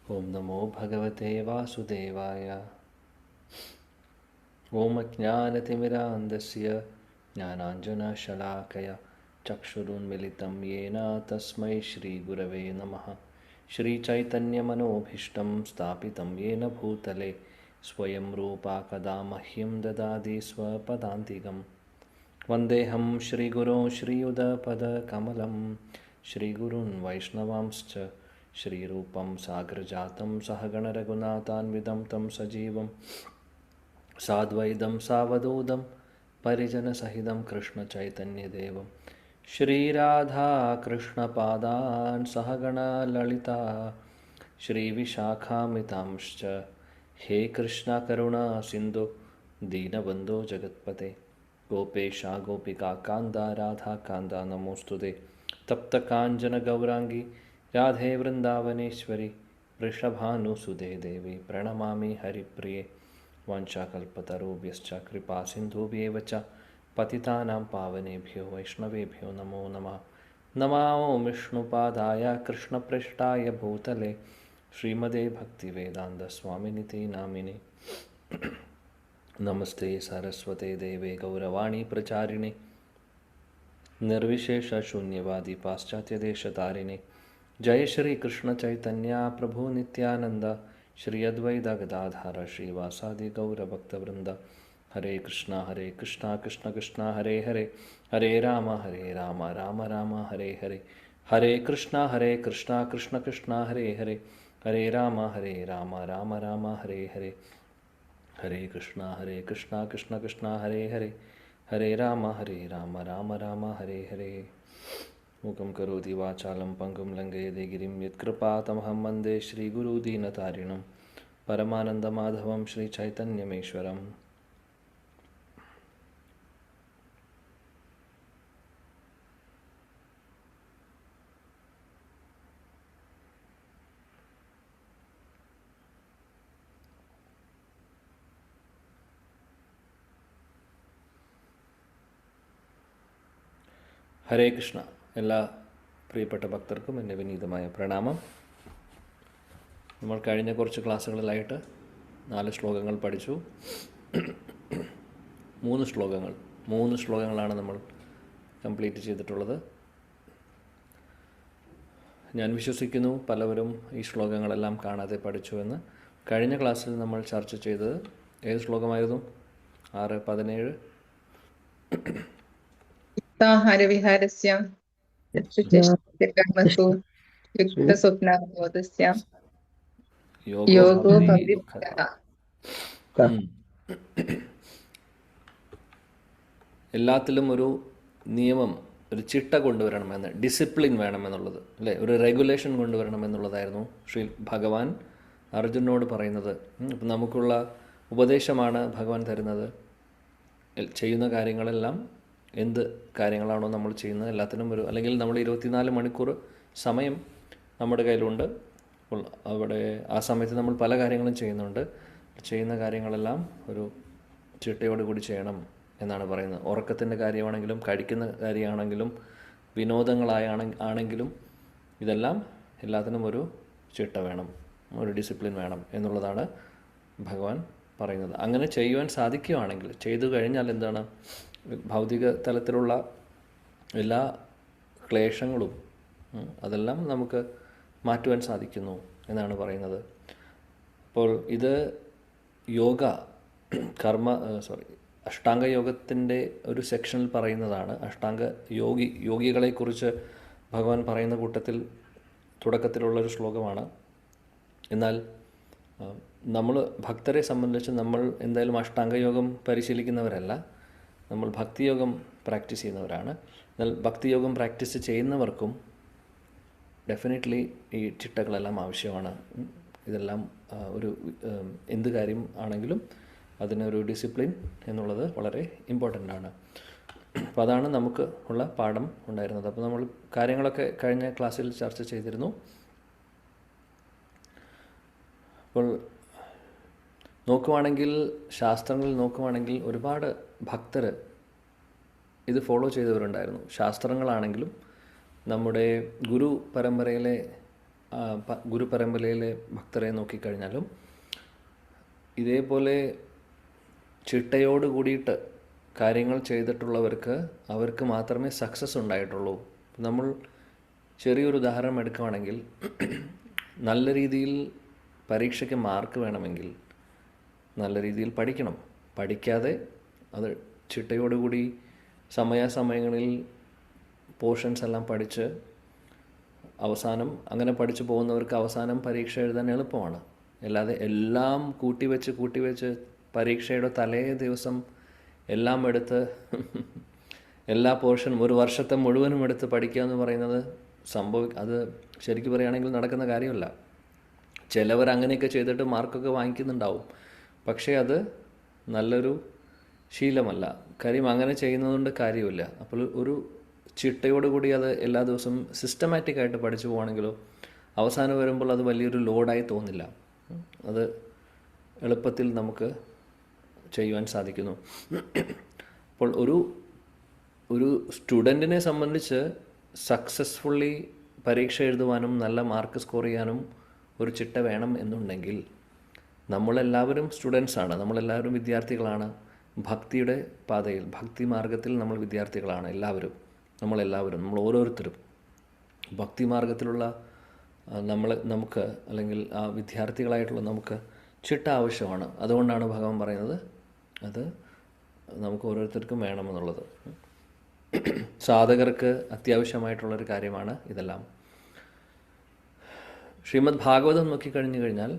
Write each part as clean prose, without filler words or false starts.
ओम नमो भगवते वासुदेवाय। ओम अज्ञानतिमिरान्धस्य ज्ञानाञ्जनशलाकया चक्षुरुन्मिलितं येन तस्मै श्रीगुरवे नमः। श्रीचैतन्यमनोभीष्टं स्थापितं येन भूतले स्वयं रूपा कदा मह्यं ददाति स्वपदान्तिकं। वन्देऽहं श्रीगुरो श्रीयुतपदकमलं श्रीगुरून् वैष्णवांश्च श्रीरूपं साग्रजातं सहगणरघुनाथान्वितं तं सजीवं साद्वैतं सावधूतं परिजनसहितं कृष्णचैतन्यदेवं श्रीराधाकृष्णपादान् सहगणललिता श्रीविशाखामितांश्च हे कृष्ण करुणा सिन्धु दीनबन्धो जगत्पते गोपेशा गोपिका कान्ता राधा कान्ता नमोऽस्तुते। तप्तकाञ्चन गौराङ्गी राधे वृन्दावनेश्वरी वृषभानुसुते देवी प्रणमामि हरिप्रिये। वाञ्छाकल्पतरुभ्यश्च कृपासिन्धुभ्येव च पतितानां पावनेभ्यो वैष्णवेभ्यो नमो नमः। नमो विष्णुपादाय कृष्णप्रेष्ठाय भूतले श्रीमते भक्तिवेदान्तस्वामिनिति नामिने। नमस्ते सरस्वते देवे गौरवाणी प्रचारिणे निर्विशेषशून्यवादी पाश्चात्यदेशतारिणे। जय श्री कृष्ण चैतन्य प्रभु नित्यानंद श्री अद्वैत गदाधर श्रीवासादि गौरभक्तवृंद। हरे कृष्णा कृष्ण कृष्णा हरे हरे हरे राम राम राम हरे हरे। हरे कृष्णा कृष्ण कृष्णा हरे हरे हरे राम राम राम हरे हरे। हरे कृष्णा कृष्ण कृष्णा हरे हरे हरे राम राम राम हरे हरे। मूकं करोति वाचालं पंगुं लङ्घयते गिरिं यत्कृपातमहं वन्दे श्रीगुरुदीनतारिणं परमानन्दमाधवं श्रीचैतन्यमेश्वरम्। ഹരേ കൃഷ്ണ. എല്ലാ പ്രിയപ്പെട്ട ഭക്തർക്കും എൻ്റെ വിനീതമായ പ്രണാമം. നമ്മൾ കഴിഞ്ഞ കുറച്ച് ക്ലാസ്സുകളിലായിട്ട് 4 ശ്ലോകങ്ങൾ പഠിച്ചു. 3 ശ്ലോകങ്ങളാണ് നമ്മൾ കംപ്ലീറ്റ് ചെയ്തിട്ടുള്ളത്. ഞാൻ വിശ്വസിക്കുന്നു പലവരും ഈ ശ്ലോകങ്ങളെല്ലാം കാണാതെ പഠിച്ചു എന്ന്. കഴിഞ്ഞ ക്ലാസ്സിൽ നമ്മൾ ചർച്ച ചെയ്തത് ഏത് ശ്ലോകമായിരുന്നു? 6:17 യുക്താഹാരവിഹാരസ്യ കർമ്മസു യുക്തസ്വപ്നാബോധസ്യ യോഗോ ഭവതി. എല്ലാത്തിലും ഒരു നിയമം, ഒരു ചിട്ട കൊണ്ടുവരണമെന്ന്, ഡിസിപ്ലിൻ വേണമെന്നുള്ളത് അല്ലേ, ഒരു റെഗുലേഷൻ കൊണ്ടുവരണമെന്നുള്ളതായിരുന്നു ശ്രീ ഭഗവാൻ അർജുനോട് പറയുന്നത്. അപ്പം നമുക്കുള്ള ഉപദേശമാണ് ഭഗവാൻ തരുന്നത്. ചെയ്യുന്ന കാര്യങ്ങളെല്ലാം, എന്ത് കാര്യങ്ങളാണോ നമ്മൾ ചെയ്യുന്നത് എല്ലാത്തിനും ഒരു, അല്ലെങ്കിൽ നമ്മൾ 24 മണിക്കൂർ സമയം നമ്മുടെ കയ്യിലുണ്ട്. അപ്പോൾ അവിടെ ആ സമയത്ത് നമ്മൾ പല കാര്യങ്ങളും ചെയ്യുന്നുണ്ട്. ചെയ്യുന്ന കാര്യങ്ങളെല്ലാം ഒരു ചിട്ടയോടുകൂടി ചെയ്യണം എന്നാണ് പറയുന്നത്. ഉറക്കത്തിൻ്റെ കാര്യമാണെങ്കിലും കഴിക്കുന്ന കാര്യമാണെങ്കിലും വിനോദങ്ങളാണെങ്കിലും ഇതെല്ലാം എല്ലാത്തിനും ഒരു ചിട്ട വേണം, ഒരു ഡിസിപ്ലിൻ വേണം എന്നുള്ളതാണ് ഭഗവാൻ പറയുന്നത്. അങ്ങനെ ചെയ്യുവാൻ സാധിക്കുകയാണെങ്കിൽ, ചെയ്തു കഴിഞ്ഞാൽ എന്താണ്, ഭൗതിക തലത്തിലുള്ള എല്ലാ ക്ലേശങ്ങളും അതെല്ലാം നമുക്ക് മാറ്റുവാൻ സാധിക്കുന്നു എന്നാണ് പറയുന്നത്. അപ്പോൾ ഇത് അഷ്ടാംഗ യോഗത്തിൻ്റെ ഒരു സെക്ഷനിൽ പറയുന്നതാണ്. യോഗികളെക്കുറിച്ച് ഭഗവാൻ പറയുന്ന കൂട്ടത്തിൽ തുടക്കത്തിലുള്ളൊരു ശ്ലോകമാണ്. എന്നാൽ നമ്മൾ ഭക്തരെ സംബന്ധിച്ച് നമ്മൾ എന്തായാലും അഷ്ടാംഗയോഗം പരിശീലിക്കുന്നവരല്ല, നമ്മൾ ഭക്തിയോഗം പ്രാക്ടീസ് ചെയ്യുന്നവരാണ്. എന്നാൽ ഭക്തിയോഗം പ്രാക്ടീസ് ചെയ്യുന്നവർക്കും ഡെഫിനറ്റ്ലി ഈ ചിട്ടകളെല്ലാം ആവശ്യമാണ്. ഇതെല്ലാം ഒരു എന്ത് കാര്യം ആണെങ്കിലും അതിനൊരു ഡിസിപ്ലിൻ എന്നുള്ളത് വളരെ ഇമ്പോർട്ടൻ്റ് ആണ്. അപ്പോൾ അതാണ് നമുക്ക് ഉള്ള പാഠം ഉണ്ടായിരുന്നത്. അപ്പോൾ നമ്മൾ കാര്യങ്ങളൊക്കെ കഴിഞ്ഞ ക്ലാസ്സിൽ ചർച്ച ചെയ്തിരുന്നു. അപ്പോൾ ശാസ്ത്രങ്ങളിൽ നോക്കുവാണെങ്കിൽ ഒരുപാട് ഭക്തർ ഇത് ഫോളോ ചെയ്തവരുണ്ടായിരുന്നു. ശാസ്ത്രങ്ങളാണെങ്കിലും നമ്മുടെ ഗുരു പരമ്പരയിലെ ഗുരുപരമ്പരയിലെ ഭക്തരെ നോക്കിക്കഴിഞ്ഞാലും ഇതേപോലെ ചിട്ടയോട് കൂടിയിട്ട് കാര്യങ്ങൾ ചെയ്തിട്ടുള്ളവർക്ക് അവർക്ക് മാത്രമേ സക്സസ് ഉണ്ടായിട്ടുള്ളൂ. നമ്മൾ ചെറിയൊരു ഉദാഹരണം എടുക്കുകയാണെങ്കിൽ, നല്ല രീതിയിൽ പരീക്ഷയ്ക്ക് മാർക്ക് വേണമെങ്കിൽ നല്ല രീതിയിൽ പഠിക്കണം. പഠിക്കാതെ അത് ചിട്ടയോടുകൂടി സമയാസമയങ്ങളിൽ പോർഷൻസ് എല്ലാം പഠിച്ച് അവസാനം അങ്ങനെ പഠിച്ചു പോകുന്നവർക്ക് അവസാനം പരീക്ഷ എഴുതാൻ എളുപ്പമാണ്. അല്ലാതെ എല്ലാം കൂട്ടിവെച്ച് പരീക്ഷയുടെ തലേ ദിവസം എല്ലാം എടുത്ത് എല്ലാ പോർഷനും ഒരു വർഷത്തെ മുഴുവനും എടുത്ത് പഠിക്കുക എന്ന് പറയുന്നത് അത് ശരിക്കും പറയുകയാണെങ്കിൽ നടക്കുന്ന കാര്യമല്ല. ചിലവർ അങ്ങനെയൊക്കെ ചെയ്തിട്ട് മാർക്കൊക്കെ വാങ്ങിക്കുന്നുണ്ടാവും. പക്ഷേ അത് നല്ലൊരു ശീലമല്ല. കാര്യം അങ്ങനെ ചെയ്യുന്നതുകൊണ്ട് കാര്യമില്ല. അപ്പോൾ ഒരു ചിട്ടയോടുകൂടി അത് എല്ലാ ദിവസവും സിസ്റ്റമാറ്റിക്കായിട്ട് പഠിച്ചു പോവുകയാണെങ്കിലോ അവസാനം വരുമ്പോൾ അത് വലിയൊരു ലോഡായി തോന്നില്ല. അത് എളുപ്പത്തിൽ നമുക്ക് ചെയ്യുവാൻ സാധിക്കുന്നു. അപ്പോൾ ഒരു സ്റ്റുഡൻറ്റിനെ സംബന്ധിച്ച് സക്സസ്ഫുള്ളി പരീക്ഷ എഴുതുവാനും നല്ല മാർക്ക് സ്കോർ ചെയ്യാനും ഒരു ചിട്ട വേണം എന്നുണ്ടെങ്കിൽ നമ്മളെല്ലാവരും സ്റ്റുഡൻസാണ്, നമ്മളെല്ലാവരും വിദ്യാർത്ഥികളാണ്. ഭക്തിയുടെ പാതയിൽ, ഭക്തി മാർഗത്തിൽ നമ്മൾ വിദ്യാർത്ഥികളാണ് നമ്മളെല്ലാവരും നമ്മൾ ഓരോരുത്തരും ഭക്തി മാർഗത്തിലുള്ള നമുക്ക് അല്ലെങ്കിൽ ആ വിദ്യാർത്ഥികളായിട്ടുള്ള നമുക്ക് ചിട്ട ആവശ്യമാണ്. അതുകൊണ്ടാണ് ഭഗവാൻ പറയുന്നത് അത് നമുക്ക് ഓരോരുത്തർക്കും വേണമെന്നുള്ളത്. സാധകർക്ക് അത്യാവശ്യമായിട്ടുള്ളൊരു കാര്യമാണ് ഇതെല്ലാം. ശ്രീമദ് ഭാഗവതം നോക്കിക്കഴിഞ്ഞു കഴിഞ്ഞാൽ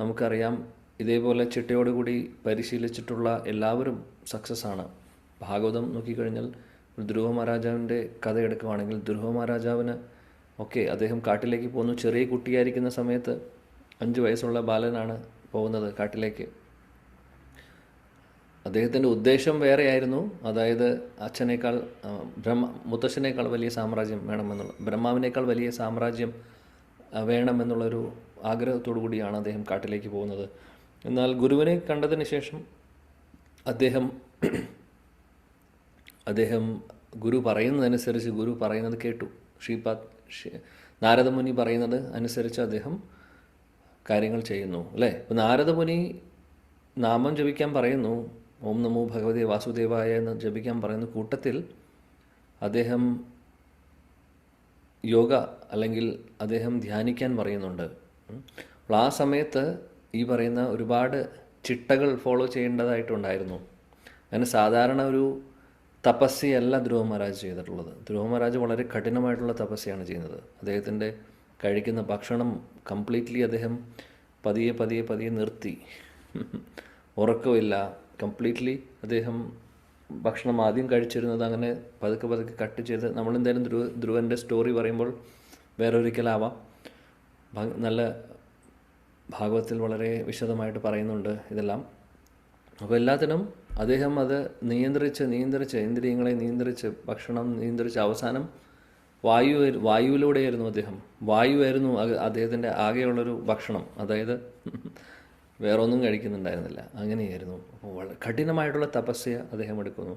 നമുക്കറിയാം, ഇതേപോലെ ചിട്ടയോടുകൂടി പരിശീലിച്ചിട്ടുള്ള എല്ലാവരും സക്സസ് ആണ്. ഭാഗവതം നോക്കിക്കഴിഞ്ഞാൽ ധ്രുവ മഹാരാജാവിൻ്റെ കഥ എടുക്കുകയാണെങ്കിൽ, ധ്രുവ മഹാരാജാവിന് അദ്ദേഹം കാട്ടിലേക്ക് പോകുന്നു. ചെറിയ കുട്ടിയായിരിക്കുന്ന സമയത്ത് 5 വയസ്സുള്ള ബാലനാണ് പോകുന്നത് കാട്ടിലേക്ക്. അദ്ദേഹത്തിൻ്റെ ഉദ്ദേശം വേറെയായിരുന്നു. അതായത് അച്ഛനേക്കാൾ മുത്തശ്ശനേക്കാൾ വലിയ സാമ്രാജ്യം വേണമെന്നുള്ള, ബ്രഹ്മാവിനേക്കാൾ വലിയ സാമ്രാജ്യം വേണമെന്നുള്ളൊരു ആഗ്രഹത്തോടു കൂടിയാണ് അദ്ദേഹം കാട്ടിലേക്ക് പോകുന്നത്. എന്നാൽ ഗുരുവിനെ കണ്ടതിന് ശേഷം അദ്ദേഹം ഗുരു പറയുന്നതനുസരിച്ച് ഗുരു പറയുന്നത് കേട്ടു. നാരദമുനി പറയുന്നത് അനുസരിച്ച് അദ്ദേഹം കാര്യങ്ങൾ ചെയ്യുന്നു, അല്ലേ? ഇപ്പോൾ നാരദമുനി നാമം ജപിക്കാൻ പറയുന്നു, ഓം നമോ ഭഗവതേ വാസുദേവായ എന്ന് ജപിക്കാൻ പറയുന്ന കൂട്ടത്തിൽ അദ്ദേഹം യോഗ അല്ലെങ്കിൽ അദ്ദേഹം ധ്യാനിക്കാൻ പറയുന്നുണ്ട്. അപ്പോൾ ആ സമയത്ത് ഈ പറയുന്ന ഒരുപാട് ചിട്ടകൾ ഫോളോ ചെയ്യേണ്ടതായിട്ടുണ്ടായിരുന്നു. അങ്ങനെ സാധാരണ ഒരു തപസ്യയല്ല ധ്രുവ മഹാരാജ് ചെയ്തിട്ടുള്ളത്. ധ്രുവ മഹാരാജ് വളരെ കഠിനമായിട്ടുള്ള തപസ്യയാണ് ചെയ്യുന്നത്. അദ്ദേഹത്തിൻ്റെ കഴിക്കുന്ന ഭക്ഷണം കംപ്ലീറ്റ്ലി അദ്ദേഹം പതിയെ നിർത്തി. ഉറക്കമില്ല. കംപ്ലീറ്റ്ലി അദ്ദേഹം ഭക്ഷണം ആദ്യം കഴിച്ചിരുന്നത് അങ്ങനെ പതുക്കെ കട്ട് ചെയ്ത്, നമ്മളെന്തായാലും ധ്രുവൻ്റെ സ്റ്റോറി പറയുമ്പോൾ വേറൊരിക്കലാവാം. നല്ല ഭാഗവത്തിൽ വളരെ വിശദമായിട്ട് പറയുന്നുണ്ട് ഇതെല്ലാം. അപ്പോൾ എല്ലാത്തിനും അദ്ദേഹം അത് നിയന്ത്രിച്ച് ഇന്ദ്രിയങ്ങളെ നിയന്ത്രിച്ച് ഭക്ഷണം നിയന്ത്രിച്ച് അവസാനം വായുവിലൂടെയായിരുന്നു വായുവായിരുന്നു അദ്ദേഹത്തിൻ്റെ ആകെയുള്ളൊരു ഭക്ഷണം. അതായത് വേറെ ഒന്നും കഴിക്കുന്നുണ്ടായിരുന്നില്ല, അങ്ങനെയായിരുന്നു. അപ്പോൾ വളരെ കഠിനമായിട്ടുള്ള തപസ്യ അദ്ദേഹം എടുക്കുന്നു.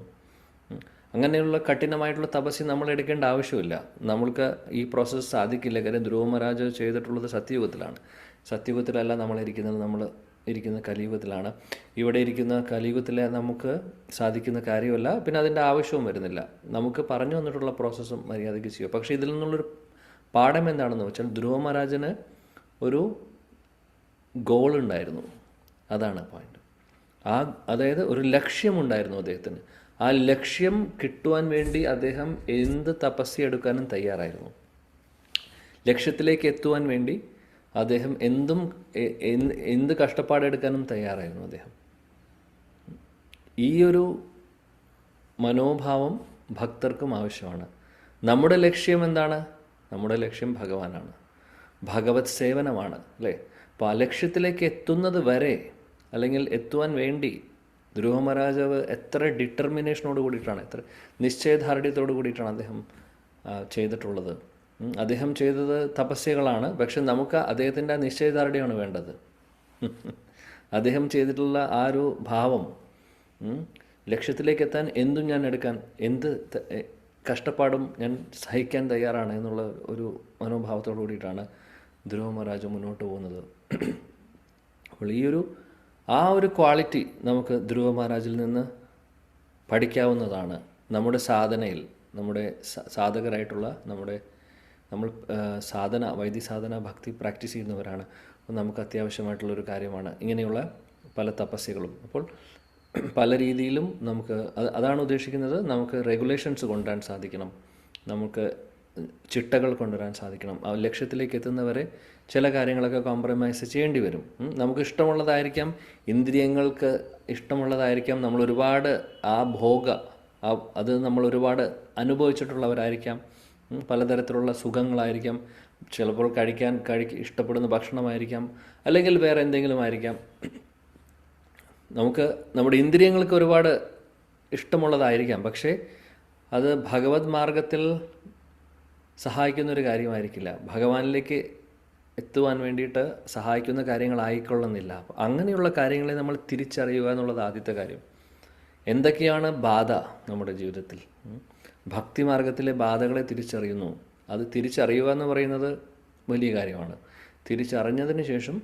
അങ്ങനെയുള്ള കഠിനമായിട്ടുള്ള തപസ്യ നമ്മൾ എടുക്കേണ്ട ആവശ്യമില്ല. നമ്മൾക്ക് ഈ പ്രോസസ്സ് സാധിക്കില്ല. കാര്യം ധ്രുവ മഹാരാജ് ചെയ്തിട്ടുള്ളത് സത്യയുഗത്തിലല്ല നമ്മൾ ഇരിക്കുന്ന കലിയുഗത്തിലാണ്. ഇവിടെ ഇരിക്കുന്ന കലിയുഗത്തിൽ നമുക്ക് സാധിക്കുന്ന കാര്യമല്ല, പിന്നെ അതിൻ്റെ ആവശ്യവും വരുന്നില്ല. നമുക്ക് പറഞ്ഞു വന്നിട്ടുള്ള പ്രോസസ്സും മര്യാദയ്ക്ക് ചെയ്യുക. പക്ഷേ ഇതിൽ നിന്നുള്ളൊരു പാഠം എന്താണെന്ന് വെച്ചാൽ, ധ്രുവ മഹാരാജന് ഒരു ഗോൾ ഉണ്ടായിരുന്നു. അതാണ് പോയിന്റ്. അതായത് ഒരു ലക്ഷ്യമുണ്ടായിരുന്നു അദ്ദേഹത്തിന്. ആ ലക്ഷ്യം കിട്ടുവാൻ വേണ്ടി അദ്ദേഹം എന്ത് തപസ്യ എടുക്കാനും തയ്യാറായിരുന്നു. ലക്ഷ്യത്തിലേക്ക് എത്തുവാൻ വേണ്ടി അദ്ദേഹം എന്ത് കഷ്ടപ്പാടെടുക്കാനും തയ്യാറായിരുന്നു അദ്ദേഹം. ഈ ഒരു മനോഭാവം ഭക്തർക്കും ആവശ്യമാണ്. നമ്മുടെ ലക്ഷ്യം എന്താണ്? നമ്മുടെ ലക്ഷ്യം ഭഗവാനാണ്, ഭഗവത് സേവനമാണ്, അല്ലേ? അപ്പോൾ ആ ലക്ഷ്യത്തിലേക്ക് എത്തുന്നത് വരെ അല്ലെങ്കിൽ എത്തുവാൻ വേണ്ടി ധ്രുവ മഹാരാജാവ് എത്ര ഡിറ്റർമിനേഷനോട് കൂടിയിട്ടാണ്, എത്ര നിശ്ചയദാർഢ്യത്തോട് കൂടിയിട്ടാണ് അദ്ദേഹം ചെയ്തിട്ടുള്ളത്. അദ്ദേഹം ചെയ്തത് തപസ്യകളാണ്. പക്ഷെ നമുക്ക് അദ്ദേഹത്തിൻ്റെ ആ നിശ്ചയദാർഢ്യമാണ് വേണ്ടത്. അദ്ദേഹം ചെയ്തിട്ടുള്ള ആ ഒരു ഭാവം, ലക്ഷ്യത്തിലേക്ക് എത്താൻ എന്തും ഞാൻ എടുക്കാൻ, കഷ്ടപ്പാടും ഞാൻ സഹിക്കാൻ തയ്യാറാണ് എന്നുള്ള ഒരു മനോഭാവത്തോടു കൂടിയിട്ടാണ് ധ്രുവ മഹാരാജ മുന്നോട്ട് പോകുന്നത്. അപ്പോൾ ആ ഒരു ക്വാളിറ്റി നമുക്ക് ധ്രുവ മഹാരാജിൽ നിന്ന് പഠിക്കാവുന്നതാണ്. നമ്മുടെ സാധനയിൽ, നമ്മുടെ സാധകരായിട്ടുള്ള നമ്മൾ വൈദ്യസാധന ഭക്തി പ്രാക്ടീസ് ചെയ്യുന്നവരാണ്. നമുക്ക് അത്യാവശ്യമായിട്ടുള്ളൊരു കാര്യമാണ് ഇങ്ങനെയുള്ള പല തപസ്യകളും. അപ്പോൾ പല രീതിയിലും നമുക്ക് അതാണ് ഉദ്ദേശിക്കുന്നത്. നമുക്ക് റെഗുലേഷൻസ് കൊണ്ടുവരാൻ സാധിക്കണം, നമുക്ക് ചിട്ടകൾ കൊണ്ടുവരാൻ സാധിക്കണം. ആ ലക്ഷ്യത്തിലേക്ക് എത്തുന്നവരെ ചില കാര്യങ്ങളൊക്കെ കോംപ്രമൈസ് ചെയ്യേണ്ടി വരും. നമുക്ക് ഇഷ്ടമുള്ളതായിരിക്കാം, ഇന്ദ്രിയങ്ങൾക്ക് ഇഷ്ടമുള്ളതായിരിക്കാം, നമ്മൾ ഒരുപാട് അത് നമ്മൾ ഒരുപാട് അനുഭവിച്ചിട്ടുള്ളവരായിരിക്കാം. പലതരത്തിലുള്ള സുഖങ്ങളായിരിക്കാം, ചിലപ്പോൾ ഇഷ്ടപ്പെടുന്ന ഭക്ഷണമായിരിക്കാം, അല്ലെങ്കിൽ വേറെ എന്തെങ്കിലും ആയിരിക്കാം. നമുക്ക് നമ്മുടെ ഇന്ദ്രിയങ്ങൾക്ക് ഒരുപാട് ഇഷ്ടമുള്ളതായിരിക്കാം, പക്ഷേ അത് ഭഗവത് മാർഗത്തിൽ സഹായിക്കുന്നൊരു കാര്യമായിരിക്കില്ല, ഭഗവാനിലേക്ക് എത്തുവാൻ വേണ്ടിയിട്ട് സഹായിക്കുന്ന കാര്യങ്ങളായിക്കൊള്ളുന്നില്ല. അപ്പോൾ അങ്ങനെയുള്ള കാര്യങ്ങളെ നമ്മൾ തിരിച്ചറിയുക എന്നുള്ളത് ആദ്യത്തെ കാര്യം. എന്തൊക്കെയാണ് ബാധ നമ്മുടെ ജീവിതത്തിൽ? ഭക്തിമാർഗത്തിലെ ബാധകളെ തിരിച്ചറിയുന്നു. അത് തിരിച്ചറിയുക എന്ന് പറയുന്നത് വലിയ കാര്യമാണ്. തിരിച്ചറിഞ്ഞതിന് ശേഷം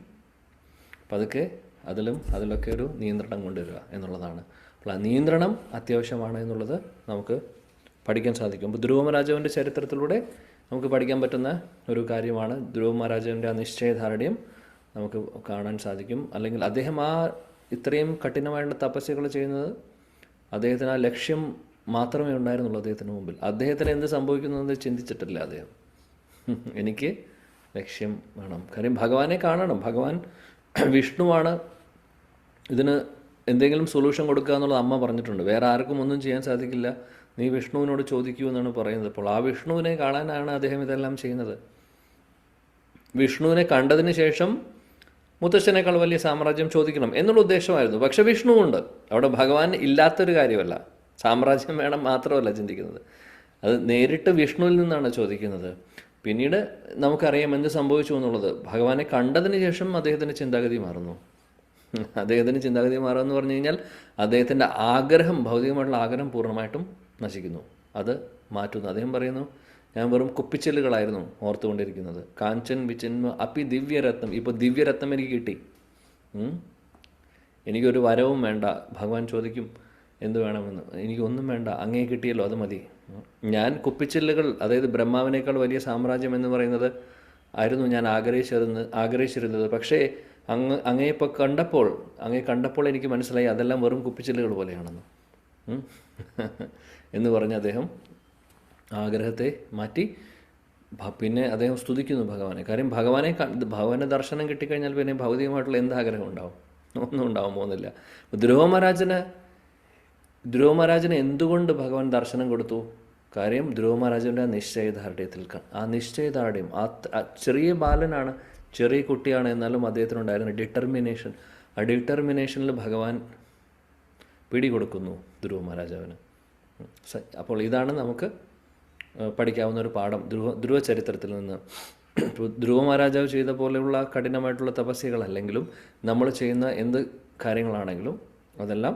പതുക്കെ അതിലൊക്കെ ഒരു നിയന്ത്രണം കൊണ്ടുവരിക എന്നുള്ളതാണ്. അപ്പോൾ ആ നിയന്ത്രണം അത്യാവശ്യമാണ് എന്നുള്ളത് നമുക്ക് പഠിക്കാൻ സാധിക്കും. അപ്പോൾ ധ്രുവ മഹാരാജാവിൻ്റെ ചരിത്രത്തിലൂടെ നമുക്ക് പഠിക്കാൻ പറ്റുന്ന ഒരു കാര്യമാണ് ധ്രുവ മഹാരാജാവിൻ്റെ ആ നിശ്ചയദാർഢ്യം നമുക്ക് കാണാൻ സാധിക്കും. അല്ലെങ്കിൽ അദ്ദേഹം ഇത്രയും കഠിനമായിട്ടുള്ള തപസ്യകൾ ചെയ്യുന്നത് അദ്ദേഹത്തിന് ആ ലക്ഷ്യം മാത്രമേ ഉണ്ടായിരുന്നുള്ളൂ അദ്ദേഹത്തിന് മുമ്പിൽ. അദ്ദേഹത്തിന് എന്ത് സംഭവിക്കുന്നതെന്ന് ചിന്തിച്ചിട്ടില്ല അദ്ദേഹം. എനിക്ക് ലക്ഷ്യം വേണം, കാര്യം ഭഗവാനെ കാണണം, ഭഗവാൻ വിഷ്ണുവാണ്, ഇതിന് എന്തെങ്കിലും സൊല്യൂഷൻ കൊടുക്കുക എന്നുള്ളത് അമ്മ പറഞ്ഞിട്ടുണ്ട്. വേറെ ആർക്കും ഒന്നും ചെയ്യാൻ സാധിക്കില്ല, നീ വിഷ്ണുവിനോട് ചോദിക്കൂ എന്നാണ് പറയുന്നത്. അപ്പോൾ ആ വിഷ്ണുവിനെ കാണാനാണ് അദ്ദേഹം ഇതെല്ലാം ചെയ്യുന്നത്. വിഷ്ണുവിനെ കണ്ടതിന് ശേഷം മുത്തശ്ശനേക്കാൾ വലിയ സാമ്രാജ്യം ചോദിക്കണം എന്നുള്ള ഉദ്ദേശമായിരുന്നു. പക്ഷെ വിഷ്ണുവുണ്ട് അവിടെ, ഭഗവാൻ ഇല്ലാത്തൊരു കാര്യമല്ല. സാമ്രാജ്യം വേണം മാത്രമല്ല ചിന്തിക്കുന്നത്, അത് നേരിട്ട് വിഷ്ണുവിൽ നിന്നാണ് ചോദിക്കുന്നത്. പിന്നീട് നമുക്കറിയാം എന്ത് സംഭവിച്ചു എന്നുള്ളത്. ഭഗവാനെ കണ്ടതിന് ശേഷം അദ്ദേഹത്തിൻ്റെ ചിന്താഗതി മാറുന്നു. അദ്ദേഹത്തിൻ്റെ ചിന്താഗതി മാറുക എന്ന് പറഞ്ഞു കഴിഞ്ഞാൽ അദ്ദേഹത്തിൻ്റെ ആഗ്രഹം, ഭൗതികമായിട്ടുള്ള ആഗ്രഹം പൂർണ്ണമായിട്ടും നശിക്കുന്നു, അത് മാറ്റുന്നു. അദ്ദേഹം പറയുന്നു, ഞാൻ വെറും കുപ്പിച്ചില്ലുകളായിരുന്നു ഓർത്തുകൊണ്ടിരിക്കുന്നത്. കാഞ്ചൻ വിചന്മ അപ്പി ദിവ്യരത്നം, ഇപ്പോൾ ദിവ്യരത്നം എനിക്ക് കിട്ടി, എനിക്കൊരു വരവും വേണ്ട. ഭഗവാൻ ചോദിക്കും എന്ത് വേണമെന്ന്, എനിക്കൊന്നും വേണ്ട, അങ്ങേ കിട്ടിയല്ലോ അത് മതി. ഞാൻ കുപ്പിച്ചില്ലുകൾ, അതായത് ബ്രഹ്മാവിനേക്കാൾ വലിയ സാമ്രാജ്യം എന്ന് പറയുന്നത് ആയിരുന്നു ഞാൻ ആഗ്രഹിച്ചിരുന്നത്. പക്ഷേ അങ്ങേ കണ്ടപ്പോൾ എനിക്ക് മനസ്സിലായി അതെല്ലാം വെറും കുപ്പിച്ചില്ലുകൾ പോലെയാണെന്ന് എന്ന് പറഞ്ഞ് അദ്ദേഹം ആഗ്രഹത്തെ മാറ്റി. പിന്നെ അദ്ദേഹം സ്തുതിക്കുന്നു ഭഗവാനെ. കാര്യം ഭഗവാനെ ദർശനം കിട്ടിക്കഴിഞ്ഞാൽ പിന്നെ ഭൗതികമായിട്ടുള്ള എന്ത് ആഗ്രഹം ഉണ്ടാവും? ഒന്നും ഉണ്ടാവാൻ പോകുന്നില്ല. ധ്രുവ മഹാരാജന് എന്തുകൊണ്ട് ഭഗവാൻ ദർശനം കൊടുത്തു? കാര്യം ധ്രുവ മഹാരാജൻ്റെ ആ നിശ്ചയദാർഢ്യം, ചെറിയ ബാലനാണ്, ചെറിയ കുട്ടിയാണ്, എന്നാലും അദ്ദേഹത്തിനുണ്ടായിരുന്ന ഡിറ്റർമിനേഷൻ, ആ ഡിറ്റർമിനേഷനിൽ ഭഗവാൻ പിടികൊടുക്കുന്നു ധ്രുവ മഹാരാജാവിന്. അപ്പോൾ ഇതാണ് നമുക്ക് പഠിക്കാവുന്ന ഒരു പാഠം ധ്രുവ ചരിത്രത്തിൽ നിന്ന്. ധ്രുവ മഹാരാജാവ് ചെയ്ത പോലെയുള്ള കഠിനമായിട്ടുള്ള തപസ്യകളല്ലെങ്കിലും നമ്മൾ ചെയ്യുന്ന എന്ത് കാര്യങ്ങളാണെങ്കിലും അതെല്ലാം